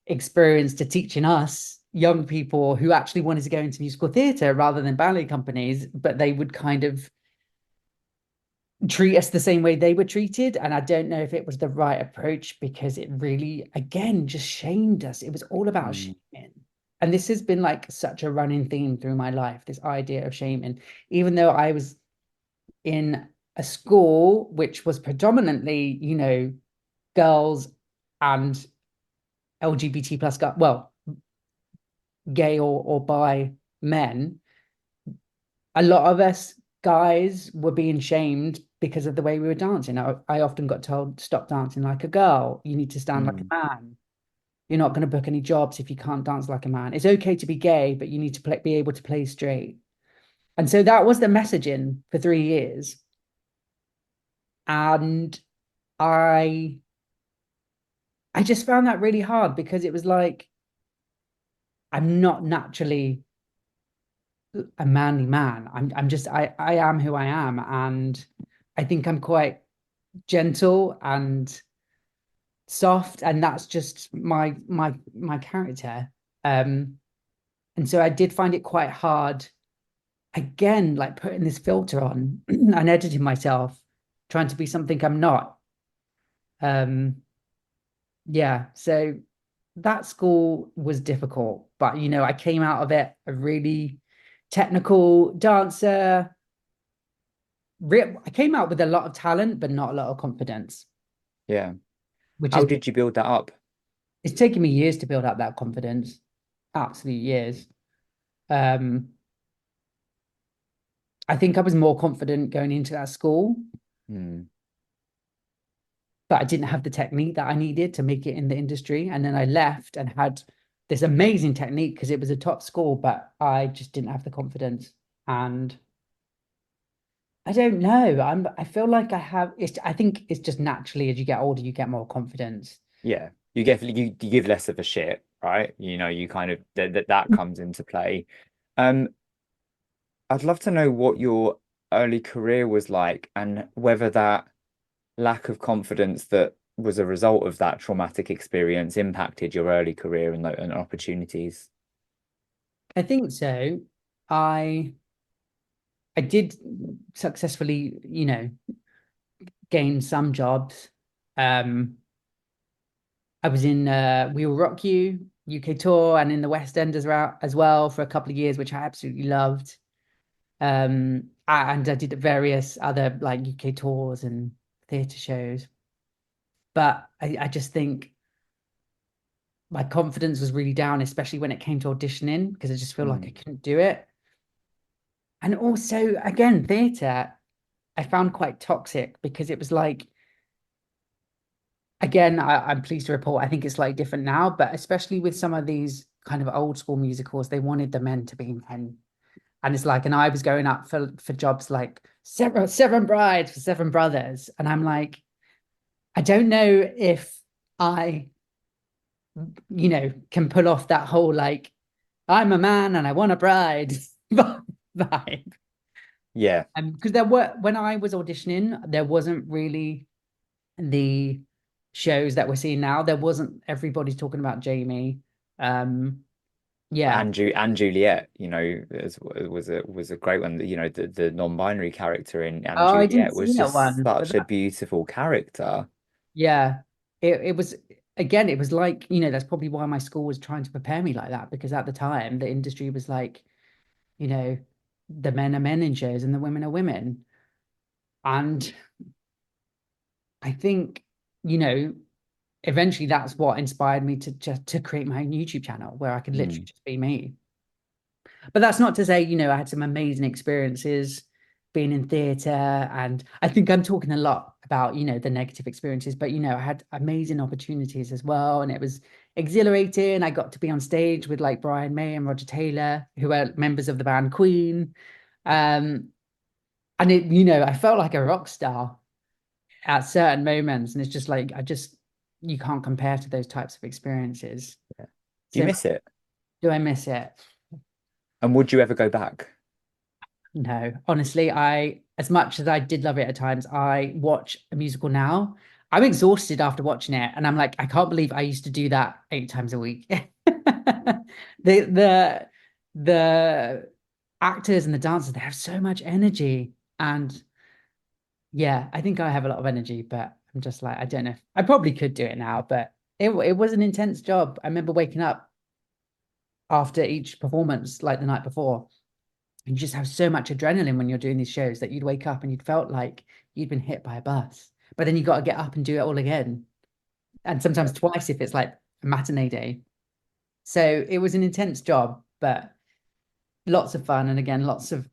experience to teaching us young people who actually wanted to go into musical theatre rather than ballet companies, but they would kind of treat us the same way they were treated. And I don't know if it was the right approach because it really, again, just shamed us. It was all about Mm. shaming. And this has been like such a running theme through my life, this idea of shaming. Even though I was in a school which was predominantly, girls and LGBT plus, well, gay or bi men, a lot of us guys were being shamed because of the way we were dancing. I often got told, stop dancing like a girl. You need to stand like Mm. a man. You're not going to book any jobs if you can't dance like a man. It's okay to be gay, but you need to be able to play straight. And so that was the messaging for 3 years. And I I just found that really hard because it was like I'm not naturally a manly man. I am who I am, and I think I'm quite gentle and soft, and that's just my character. Um, and so I did find it quite hard, again, like putting this filter on and editing myself, trying to be something I'm not. Um, yeah, so that school was difficult, but I came out of it a really technical dancer. I came out with a lot of talent, but not a lot of confidence, Yeah. which How is did you build that up? it's taken me years to build up that confidence, absolute years. Um, I think I was more confident going into that school, Hmm. but I didn't have the technique that I needed to make it in the industry. And then I left and had this amazing technique because it was a top school, but I just didn't have the confidence. And I don't know. I feel like I think it's just naturally as you get older, you get more confidence. Yeah. You give less of a shit, right? You kind of that comes into play. Um, I'd love to know what your early career was like and whether that lack of confidence that was a result of that traumatic experience impacted your early career and opportunities. I think so. I I did successfully, gain some jobs. Um, I was in We Will Rock You UK tour and in the West End as well for a couple of years, which I absolutely loved. And I did various other like UK tours and theatre shows. But I just think my confidence was really down, especially when it came to auditioning, because I just feel like I Mm. couldn't do it. And also, again, theatre, I found quite toxic because it was like, again, I'm pleased to report, I think it's like different now, but especially with some of these kind of old school musicals, they wanted the men to be men. And it's like, and I was going up for jobs like seven brides for seven brothers. And I'm like, I don't know if I, can pull off that whole like, I'm a man and I want a bride vibe. Yeah. Because when I was auditioning, there wasn't really the shows that we're seeing now. There wasn't everybody talking about Jamie. Um, yeah. And Juliet, was a great one. The non-binary character in and Oh, I didn't Juliet see was that just one, but such a beautiful character. yeah, it was again, it was like, that's probably why my school was trying to prepare me like that, because at the time the industry was like, you know, the men are men in shows and the women are women. And I think, you know, eventually that's what inspired me to just to create my own YouTube channel where I could literally Mm. just be me. But that's not to say, I had some amazing experiences being in theatre. And I think I'm talking a lot about, the negative experiences, but, I had amazing opportunities as well. And it was exhilarating. I got to be on stage with like Brian May and Roger Taylor, who are members of the band Queen. Um, and I felt like a rock star at certain moments. And it's just like, you can't compare to those types of experiences. Yeah. Do you So miss it? do I miss it? And would you ever go back? No, honestly, as much as I did love it at times, I watch a musical now. I'm exhausted after watching it, and I'm like, I can't believe I used to do that 8 times a week. The the actors and the dancers, they have so much energy, and yeah, I think I have a lot of energy, but I'm just like, I don't know. I probably could do it now, but it was an intense job. I remember waking up after each performance, like the night before. And you just have so much adrenaline when you're doing these shows that you'd wake up and you'd felt like you'd been hit by a bus. But then you got to get up and do it all again. And sometimes twice if it's like a matinee day. So it was an intense job, but lots of fun. And again, lots of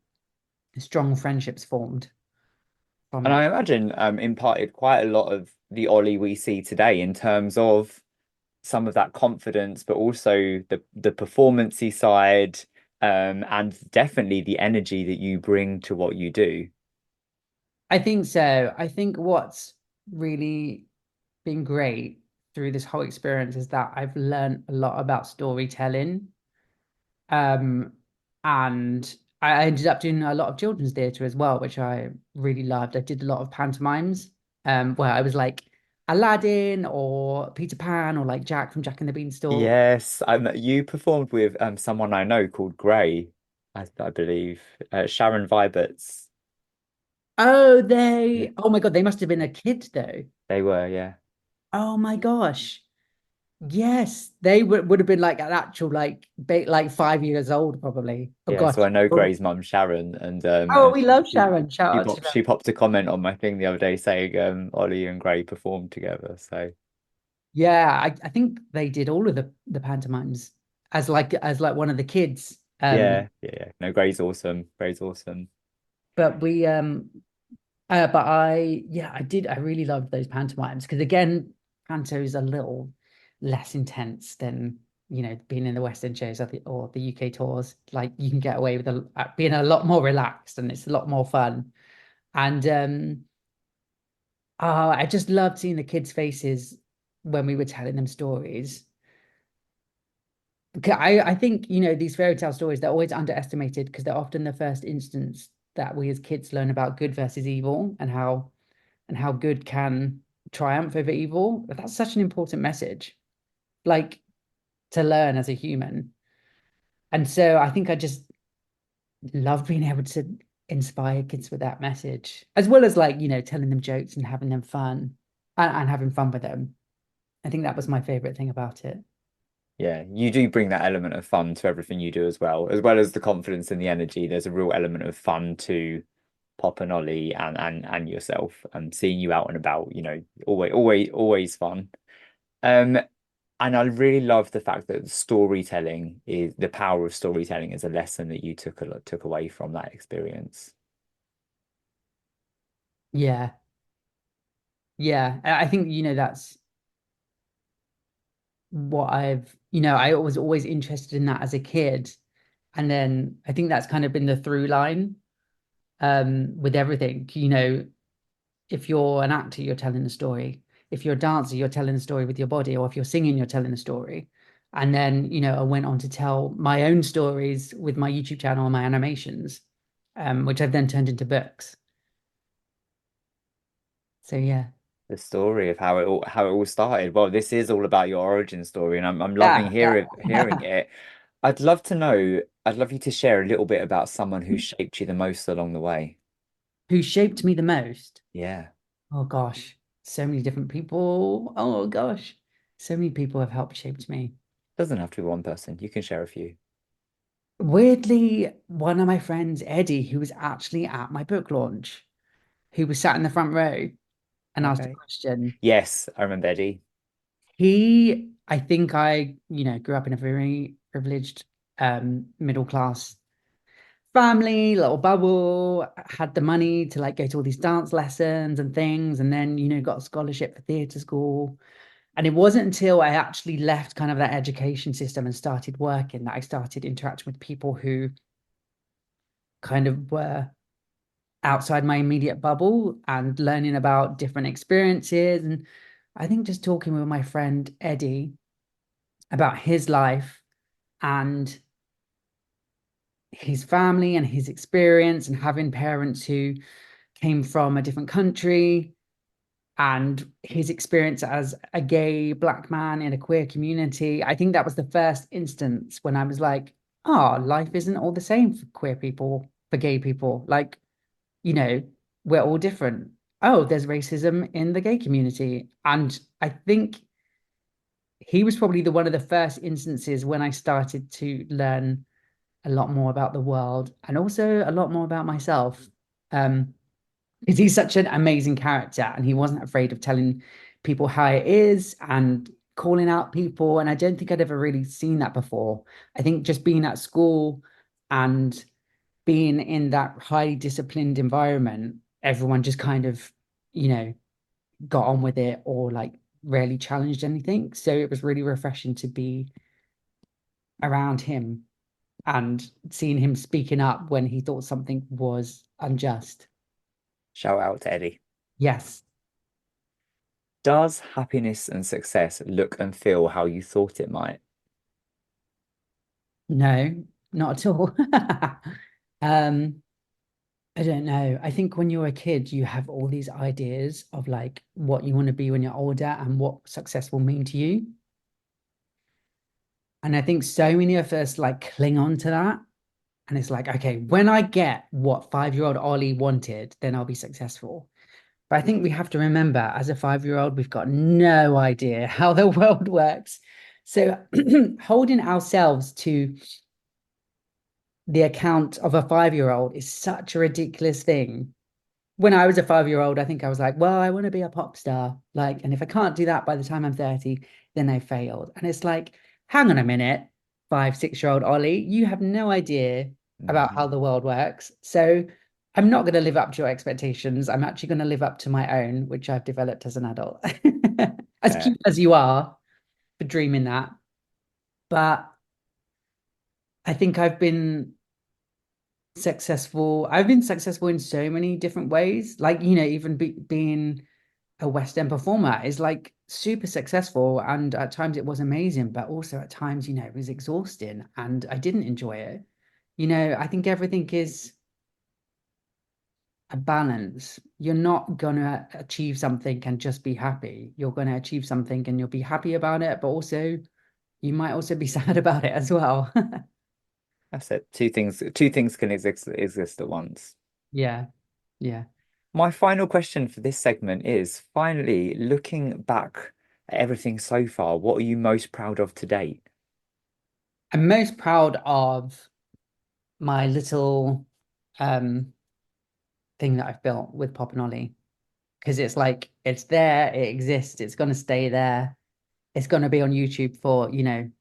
strong friendships formed from And it. I imagine imparted quite a lot of the Ollie we see today in terms of some of that confidence, but also the performancey side, and definitely the energy that you bring to what you do. I think so. I think what's really been great through this whole experience is that I've learned a lot about storytelling. Um, and I ended up doing a lot of children's theatre as well, which I really loved. I did a lot of pantomimes, where I was like Aladdin or Peter Pan or like Jack from Jack and the Beanstalk. Yes, you performed with someone I know called Gray, I believe, Sharon Vibert's. Yeah, Oh my God, they must have been a kid though. they were, yeah. Oh my gosh. Yes, they would have been like an actual like 5 years old probably. Oh Yeah, so gosh. I know Oh, Gray's mum Sharon, and oh, we love Sharon. Shout out to she popped a comment on my thing the other day saying Ollie and Gray performed together. So Yeah, I think they did all of the pantomimes as like one of the kids. yeah, yeah, yeah. No, Gray's awesome. Gray's awesome. But we but I really loved those pantomimes because again, panto's a little less intense than being in the West End shows or the UK tours. Like you can get away with being a lot more relaxed and it's a lot more fun. And I just loved seeing the kids' faces when we were telling them stories. I think, these fairy tale stories, they're always underestimated because they're often the first instance that we as kids learn about good versus evil and how good can triumph over evil. But that's such an important message, like to learn as a human. And so I think I just love being able to inspire kids with that message, as well as like, telling them jokes and having them fun and having fun with them. I think that was my favorite thing about it. Yeah, you do bring that element of fun to everything you do as well as the confidence and the energy. There's a real element of fun to Pop and Ollie and yourself, and seeing you out and about. Always fun. Um, and I really love the fact that storytelling is the power of storytelling is a lesson that you took away from that experience. Yeah. Yeah. I think, that's what I was always interested in that as a kid. And then I think that's kind of been the through line with everything. If you're an actor, you're telling a story. If you're a dancer, you're telling a story with your body, or if you're singing, you're telling a story. And then, I went on to tell my own stories with my YouTube channel and my animations, which I've then turned into books. So yeah. The story of how it all started. Well, this is all about your origin story, and I'm loving Yeah, hearing yeah. it. I'd love to know. I'd love you to share a little bit about someone who shaped you the most along the way. Who shaped me the most? Yeah, Oh gosh, so many different people. Oh gosh, so many people have helped shaped me. doesn't have to be one person. You can share a few. Weirdly, one of my friends, Eddie, who was actually at my book launch, who was sat in the front row and asked a Okay. question. Yes, I remember Eddie. I think grew up in a very privileged middle class family, little bubble, had the money to like go to all these dance lessons and things, and then, got a scholarship for theatre school. And it wasn't until I actually left kind of that education system and started working that I started interacting with people who kind of were outside my immediate bubble and learning about different experiences. And I think just talking with my friend Eddie about his life and his family and his experience and having parents who came from a different country and his experience as a gay black man in a queer community. I think that was the first instance when I was like, oh, life isn't all the same for queer people, for gay people. Like, you know, we're all different. Oh, there's racism in the gay community. And I think he was probably the one of the first instances when I started to learn a lot more about the world and also a lot more about myself. Because he's such an amazing character and he wasn't afraid of telling people how it is and calling out people. And I don't think I'd ever really seen that before. I think just being at school and being in that highly disciplined environment, everyone just kind of, got on with it or like rarely challenged anything. So it was really refreshing to be around him and seeing him speaking up when he thought something was unjust. Shout out to Eddie. Yes. Does happiness and success look and feel how you thought it might? No, not at all. Um, I don't know. I think when you're a kid, you have all these ideas of like what you want to be when you're older and what success will mean to you. And I think so many of us like cling on to that. And it's like, okay, when I get what 5-year-old Ollie wanted, then I'll be successful. But I think we have to remember as a 5-year-old, we've got no idea how the world works. So holding ourselves to the account of a 5-year-old is such a ridiculous thing. When I was a 5-year-old, I think I was like, well, I want to be a pop star. Like, and if I can't do that by the time I'm 30, then I failed. And it's like, hang on a minute, 5, 6-year-old Ollie, you have no idea about how Mhm. the world works. So I'm not going to live up to your expectations. I'm actually going to live up to my own, which I've developed as an adult. As Fair. cute as you are for dreaming that. But I think I've been successful in so many different ways. Like, even being a West End performer is like super successful. And at times it was amazing, but also at times, it was exhausting and I didn't enjoy it. I think everything is a balance. You're not gonna achieve something and just be happy. You're gonna achieve something and you'll be happy about it, but also you might also be sad about it as well. That's it. Two things can exist at once. Yeah, yeah. My final question for this segment is finally looking back at everything so far, what are you most proud of to date? I'm most proud of my little um thing that I've built with Pop and Ollie because it's like it's there, it exists, it's gonna stay there. It's gonna be on YouTube for, the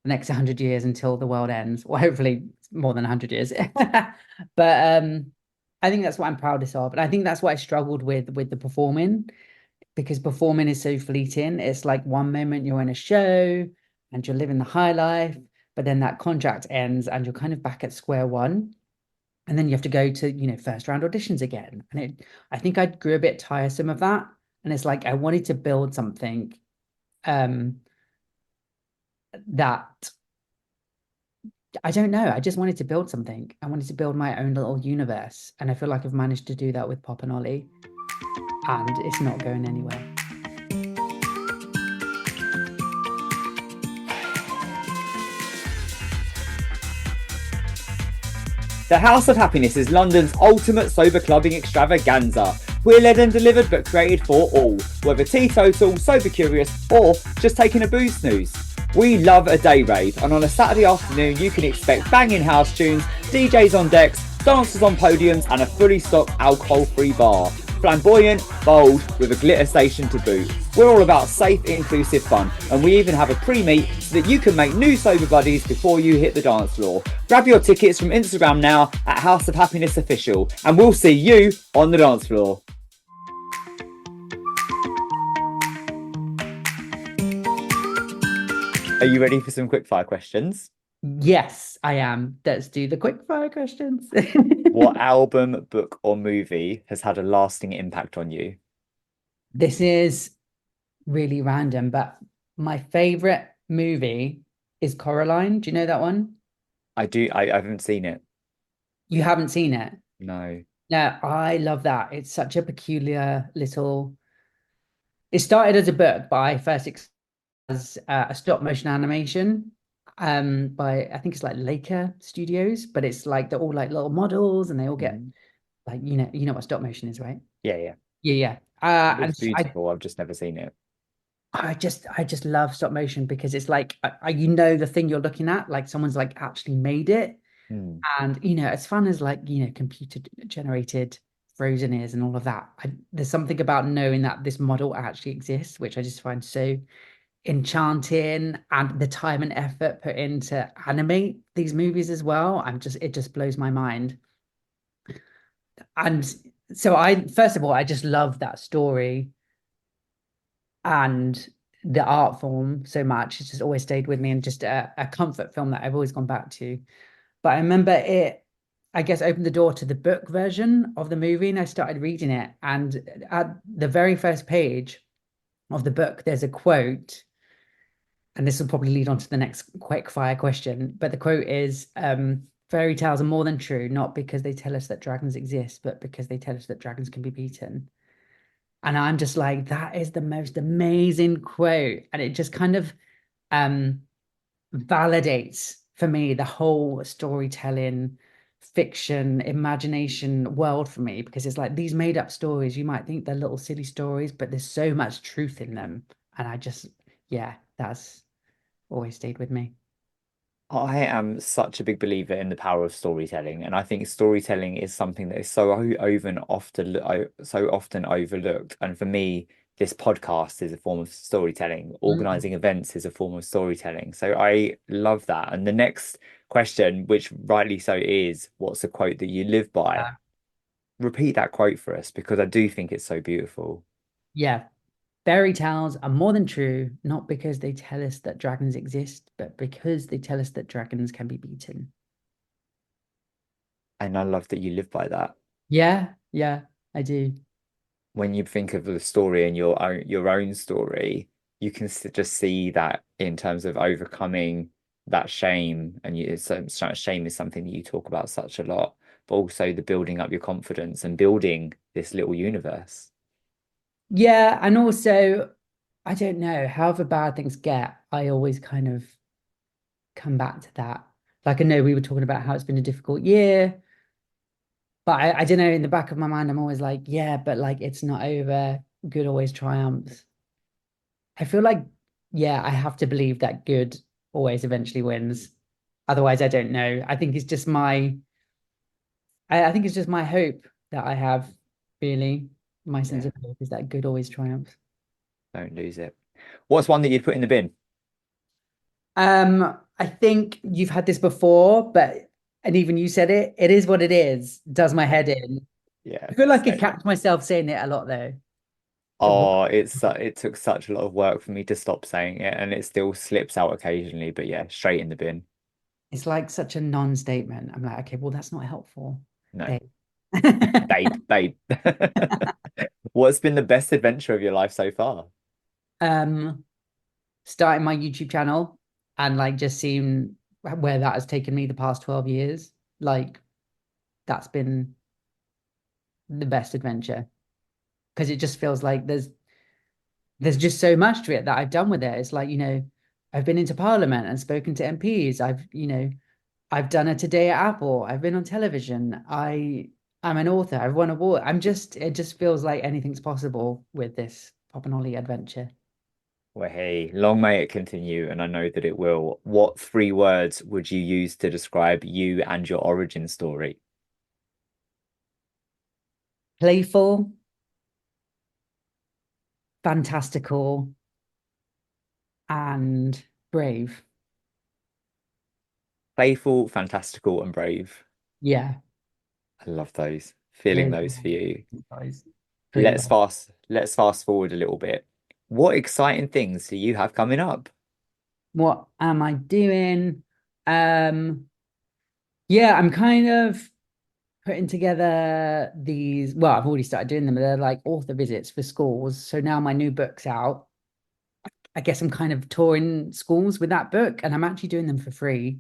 next 100 years until the world ends, or hopefully more than 100 years. But I think that's what I'm proudest of. And I think that's what I struggled with the performing, because performing is so fleeting. It's like one moment you're in a show and you're living the high life, but then that contract ends and you're kind of back at square one. And then you have to go to, first round auditions again. And I think I grew a bit tiresome of that. And it's like I wanted to build something um that I don't know. I just wanted to build something. I wanted to build my own little universe. And I feel like I've managed to do that with Pop and Ollie. And it's not going anywhere. The House of Happiness is London's ultimate sober clubbing extravaganza. We're led and delivered but created for all, whether teetotal, sober curious, or just taking a booze snooze. We love a day rave, and on a Saturday afternoon you can expect banging house tunes, DJs on decks, dancers on podiums, and a fully stocked alcohol-free bar. flamboyant, bold, with a glitter station to boot. We're all about safe, inclusive fun, and we even have a pre-meet so that you can make new sober buddies before you hit the dance floor. Grab your tickets from Instagram now at House of Happiness Official, and we'll see you on the dance floor. Are you ready for some quickfire questions? Yes, I am. Let's do the quick fire questions. What album, book, or movie has had a lasting impact on you? This is really random, but my favorite movie is Coraline. Do you know that one? I do. I haven't seen it. You haven't seen it? No. No, I love that. It's such a peculiar little. It started as a book, but I first as a stop motion animation by I think it's like Laker Studios, but it's like they're all like little models and they all get Mhm. like you know what stop motion is, right? Yeah, yeah. Yeah, yeah. It And looks beautiful. I've just never seen it. I just love stop motion because it's like you know the thing you're looking at, like someone's like actually made it. Hmm. And as fun as like computer generated Frozen is and all of that, there's something about knowing that this model actually exists, which I just find so enchanting, and the time and effort put into animate these movies as well. It just blows my mind. And so I first of all, I just love that story and the art form so much. It's just always stayed with me and just a comfort film that I've always gone back to. But I remember it, I guess, opened the door to the book version of the movie, and I started reading it. And at the very first page of the book, there's a quote, and this will probably lead on to the next quick fire question. But the quote is, fairy tales are more than true, not because they tell us that dragons exist, but because they tell us that dragons can be beaten. And I'm just like, that is the most amazing quote. And it just kind of um validates for me the whole storytelling, fiction, imagination world for me, because it's like these made up stories, you might think they're little silly stories, but there's so much truth in them. And yeah, that's always stayed with me. I am such a big believer in the power of storytelling, and I think storytelling is something that is so over and often so often overlooked. And for me, this podcast is a form of storytelling. Mm. Organizing events is a form of storytelling. So I love that. And the next question, which rightly so, is what's a quote that you live by? Repeat that quote for us because I do think it's so beautiful. Yeah, fairy tales are more than true, not because they tell us that dragons exist, but because they tell us that dragons can be beaten. And I love that you live by that. Yeah, yeah, I do. When you think of the story and your own story, you can just see that in terms of overcoming that shame. And shame is something that you talk about such a lot, but also the building up your confidence and building this little universe. Yeah, and also, I don't know, however bad things get, I always kind of come back to that. Like, I know we were talking about how it's been a difficult year, but I don't know, in the back of my mind, I'm always like, yeah, but like, it's not over. Good always triumphs. I feel like, yeah, I have to believe that good always eventually wins. Otherwise, I don't know. I think it's just my hope that I have, really. My sense Yeah, of hope is that good always triumphs. don't lose it. What's one that you'd put in the bin? I think you've had this before, and even you said it, it is what it is, does my Yeah, head in. yeah. I feel like I catch myself saying it a lot though. Oh, it took such a lot of work for me to stop saying it, and it still slips out occasionally. But yeah, straight in the bin. It's like such a non-statement. I'm like, okay, well, that's not helpful, No, babe. babe. What's been the best adventure of your life so far? Um, Starting my YouTube channel and like just seeing where that has taken me the past 12 years. Like that's been the best adventure because it just feels like there's just so much to it that I've done with it. It's like, I've been into Parliament and spoken to MPs. I've done a Today at Apple. I've been on television. I'm an author. I've won award. It just feels like anything's possible with this Pop and Ollie adventure. Well, hey, long may it continue, and I know that it will. What three words would you use to describe you and your origin story? Playful, Fantastical, and Brave. Playful, fantastical, and brave. Yeah, I love those. Feeling those those for you. guys. Pretty well. Let's fast forward a little bit. What exciting things do you have coming up? What am I doing? Um, yeah, I'm kind of putting together these. Well, I've already started doing them. They're like author visits for schools. So now my new book's out. I guess I'm kind of touring schools with that book, and I'm actually doing them for free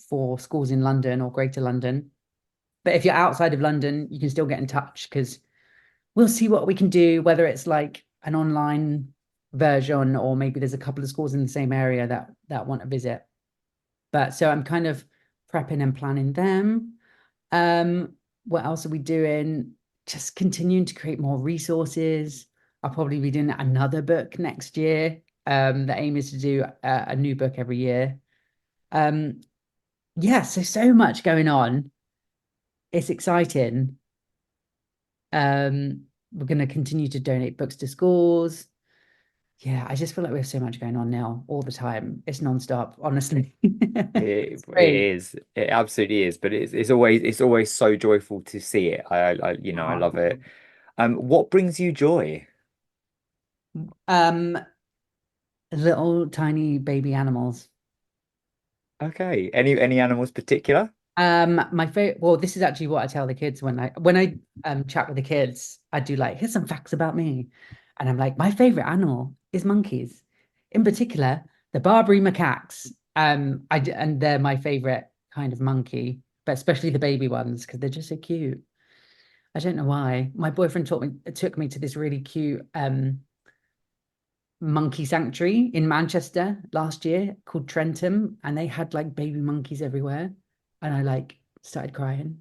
for schools in London or Greater London. But if you're outside of London, you can still get in touch because we'll see what we can do, whether it's like an online version or maybe there's a couple of schools in the same area that want to visit. But so I'm kind of prepping and planning them. What else are we doing? Just continuing to create more resources. I'll probably be doing another book next year. The aim is to do a new book every year. Um, yeah, so much going on. It's exciting. We're going to continue to donate books to schools. Yeah, I just feel like we have so much going on now all the time. It's nonstop, honestly. It's It great. is. It absolutely is. But it's always so joyful to see it. I love it. What brings you joy? Um, little tiny baby animals. Okay. Any animals particular? My favorite, well, this is actually what I tell the kids when I chat with the kids, I do like, here's some facts about me. And I'm like, my favorite animal is monkeys. In particular, the Barbary macaques. And they're my favorite kind of monkey, but especially the baby ones because they're just so cute. I don't know why. My boyfriend took me to this really cute monkey sanctuary in Manchester last year called Trentham, and they had like baby monkeys everywhere, and I like started crying.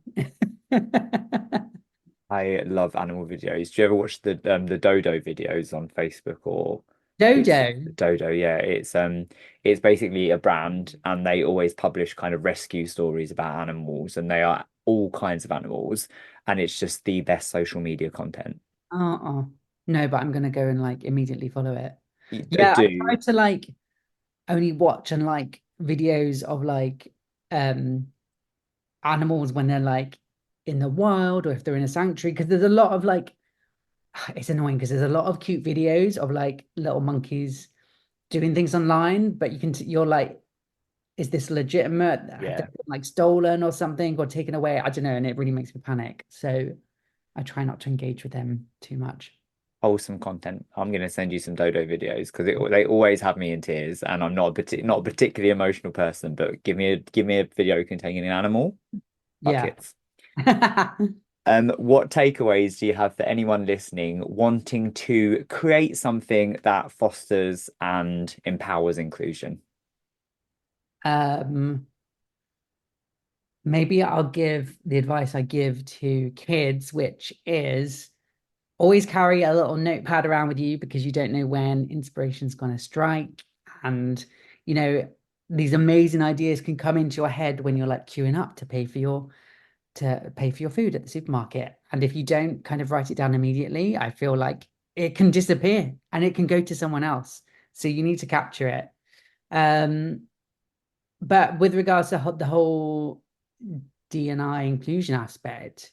I love animal videos. Do you ever watch the Dodo videos on Facebook or it's Dodo. Dodo? Yeah, it's basically a brand and they always publish kind of rescue stories about animals and they are all kinds of animals and it's just the best social media content. Oh, no, but I'm gonna go and like immediately follow it. Yeah, I try Do to like only watch and like videos of like um animals when they're like in the wild or if they're in a sanctuary because there's a lot of like it's annoying because there's a lot of cute videos of like little monkeys doing things online, but you're like, is this legitimate? Have they yeah, been like stolen or something or taken away? I don't know, and it really makes me panic. So I try not to engage with them too much. wholesome content. I'm gonna send you some Dodo videos because they always have me in tears and I'm not a particularly emotional person, but give me a video containing an animal. Yeah. Buckets. What takeaways do you have for anyone listening wanting to create something that fosters and empowers inclusion? Um, maybe I'll give the advice I give to kids, which is always carry a little notepad around with you because you don't know when inspiration's going to strike. And, you know, these amazing ideas can come into your head when you're like queuing up to pay for your food at the supermarket. And if you don't kind of write it down immediately, I feel like it can disappear and it can go to someone else. So you need to capture it. Um, but with regards to the whole D&I inclusion aspect,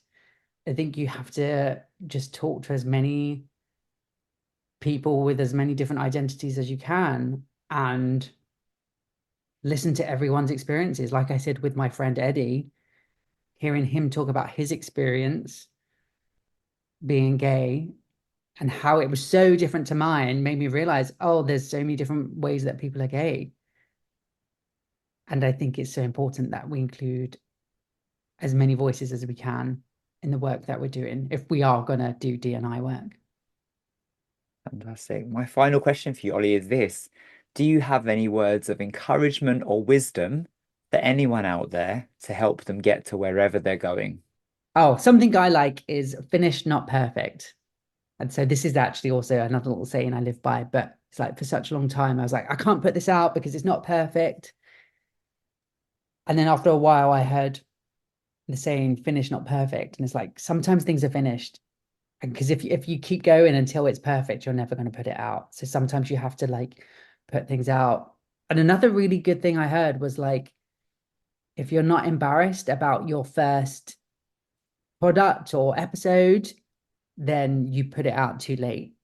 I think you have to just talk to as many people with as many different identities as you can and listen to everyone's experiences. Like I said with my friend Eddie, hearing him talk about his experience being gay and how it was so different to mine made me realize, oh, there's so many different ways that people are gay. And I think it's so important that we include as many voices as we can in the work that we're doing if we are going to do D&I work. Fantastic. My final question for you, Ollie, is this. Do you have any words of encouragement or wisdom for anyone out there to help them get to wherever they're going? Oh, something I like is finished, not perfect. And so this is actually also another little saying I live by, but it's like for such a long time, I was like, I can't put this out because it's not perfect. And then after a while, I heard the saying, finished, not perfect. And it's like, sometimes things are finished because if you keep going until it's perfect, you're never going to put it out. So sometimes you have to like put things out. And another really good thing I heard was like, if you're not embarrassed about your first product or episode, then you put it out too late.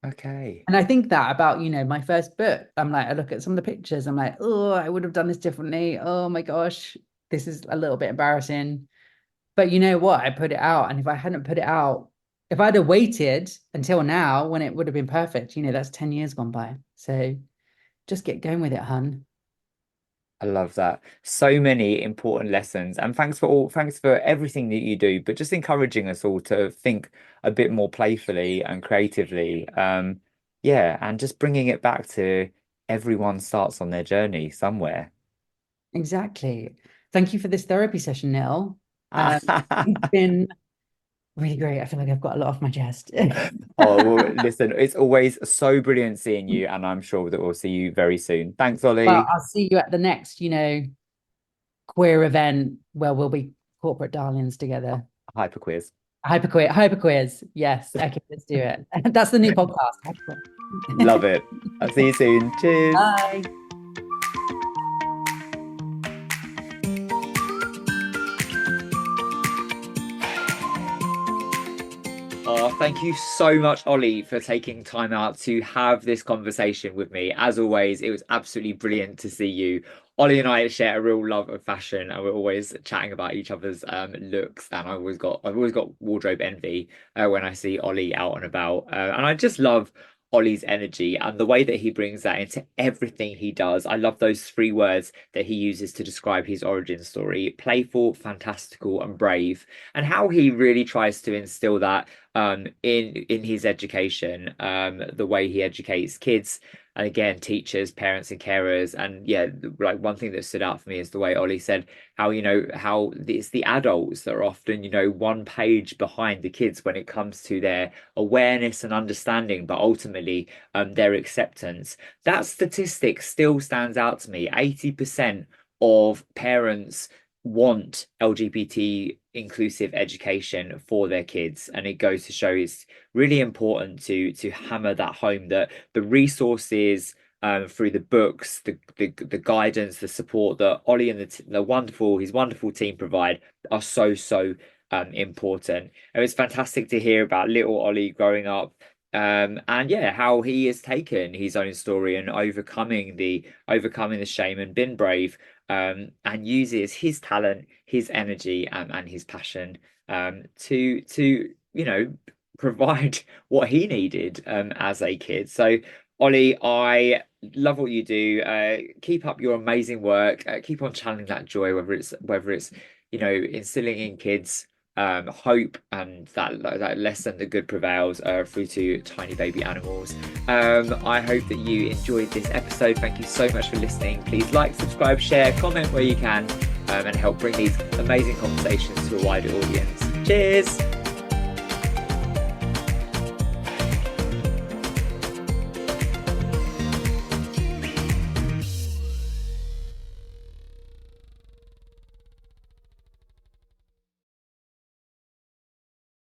Okay. And I think that about, my first book. I'm like, I look at some of the pictures, I'm like, oh, I would have done this differently. Oh my gosh, this is a little bit embarrassing. But you know what? I put it out. And if I hadn't put it out, if I'd have waited until now when it would have been perfect, that's 10 years gone by. So just get going with it, hun. I love that. So many important lessons. And thanks for everything that you do, but just encouraging us all to think a bit more playfully and creatively. Yeah, and just bringing it back to everyone starts on their journey somewhere. Exactly. Thank you for this therapy session, Neil. It's been really great. I feel like I've got a lot off my chest. Oh, well, listen, it's always so brilliant seeing you, and I'm sure that we'll see you very soon. Thanks, Well, Ollie. I'll see you at the next, queer event where we'll be corporate darlings together. Hyper quiz. Hyper quiz. Yes. Okay, let's do it. That's the new podcast. Hyper quiz. Love it. I'll see you soon. Cheers. Bye. Oh, thank you so much, Ollie, for taking time out to have this conversation with me. As always, it was absolutely brilliant to see you. Ollie and I share a real love of fashion, and we're always chatting about each other's looks. And I've always got wardrobe envy when I see Ollie out and about. And I just love Ollie's energy and the way that he brings that into everything he does. I love those three words that he uses to describe his origin story: playful, fantastical, and brave, and how he really tries to instill that in his education, the way he educates kids and again teachers, parents, and carers. And yeah, like one thing that stood out for me is the way Ollie said how how it's the adults that are often one page behind the kids when it comes to their awareness and understanding, but ultimately their acceptance. That statistic still stands out to me. 80% of parents want LGBT inclusive education for their kids, and it goes to show it's really important to hammer that home, that the resources through the books, the guidance, the support that Ollie and his wonderful team provide are so important. And it's fantastic to hear about little Ollie growing up. And yeah, how he has taken his own story and overcoming the shame and been brave, and uses his talent, his energy, and his passion to provide what he needed as a kid. So, Ollie, I love what you do. Keep up your amazing work. Keep on channeling that joy, whether it's instilling in kids hope, and that lesson, the good prevails, through to tiny baby animals. I hope that you enjoyed this episode. Thank you so much for listening. Please like, subscribe, share, comment where you can, and help bring these amazing conversations to a wider audience. Cheers.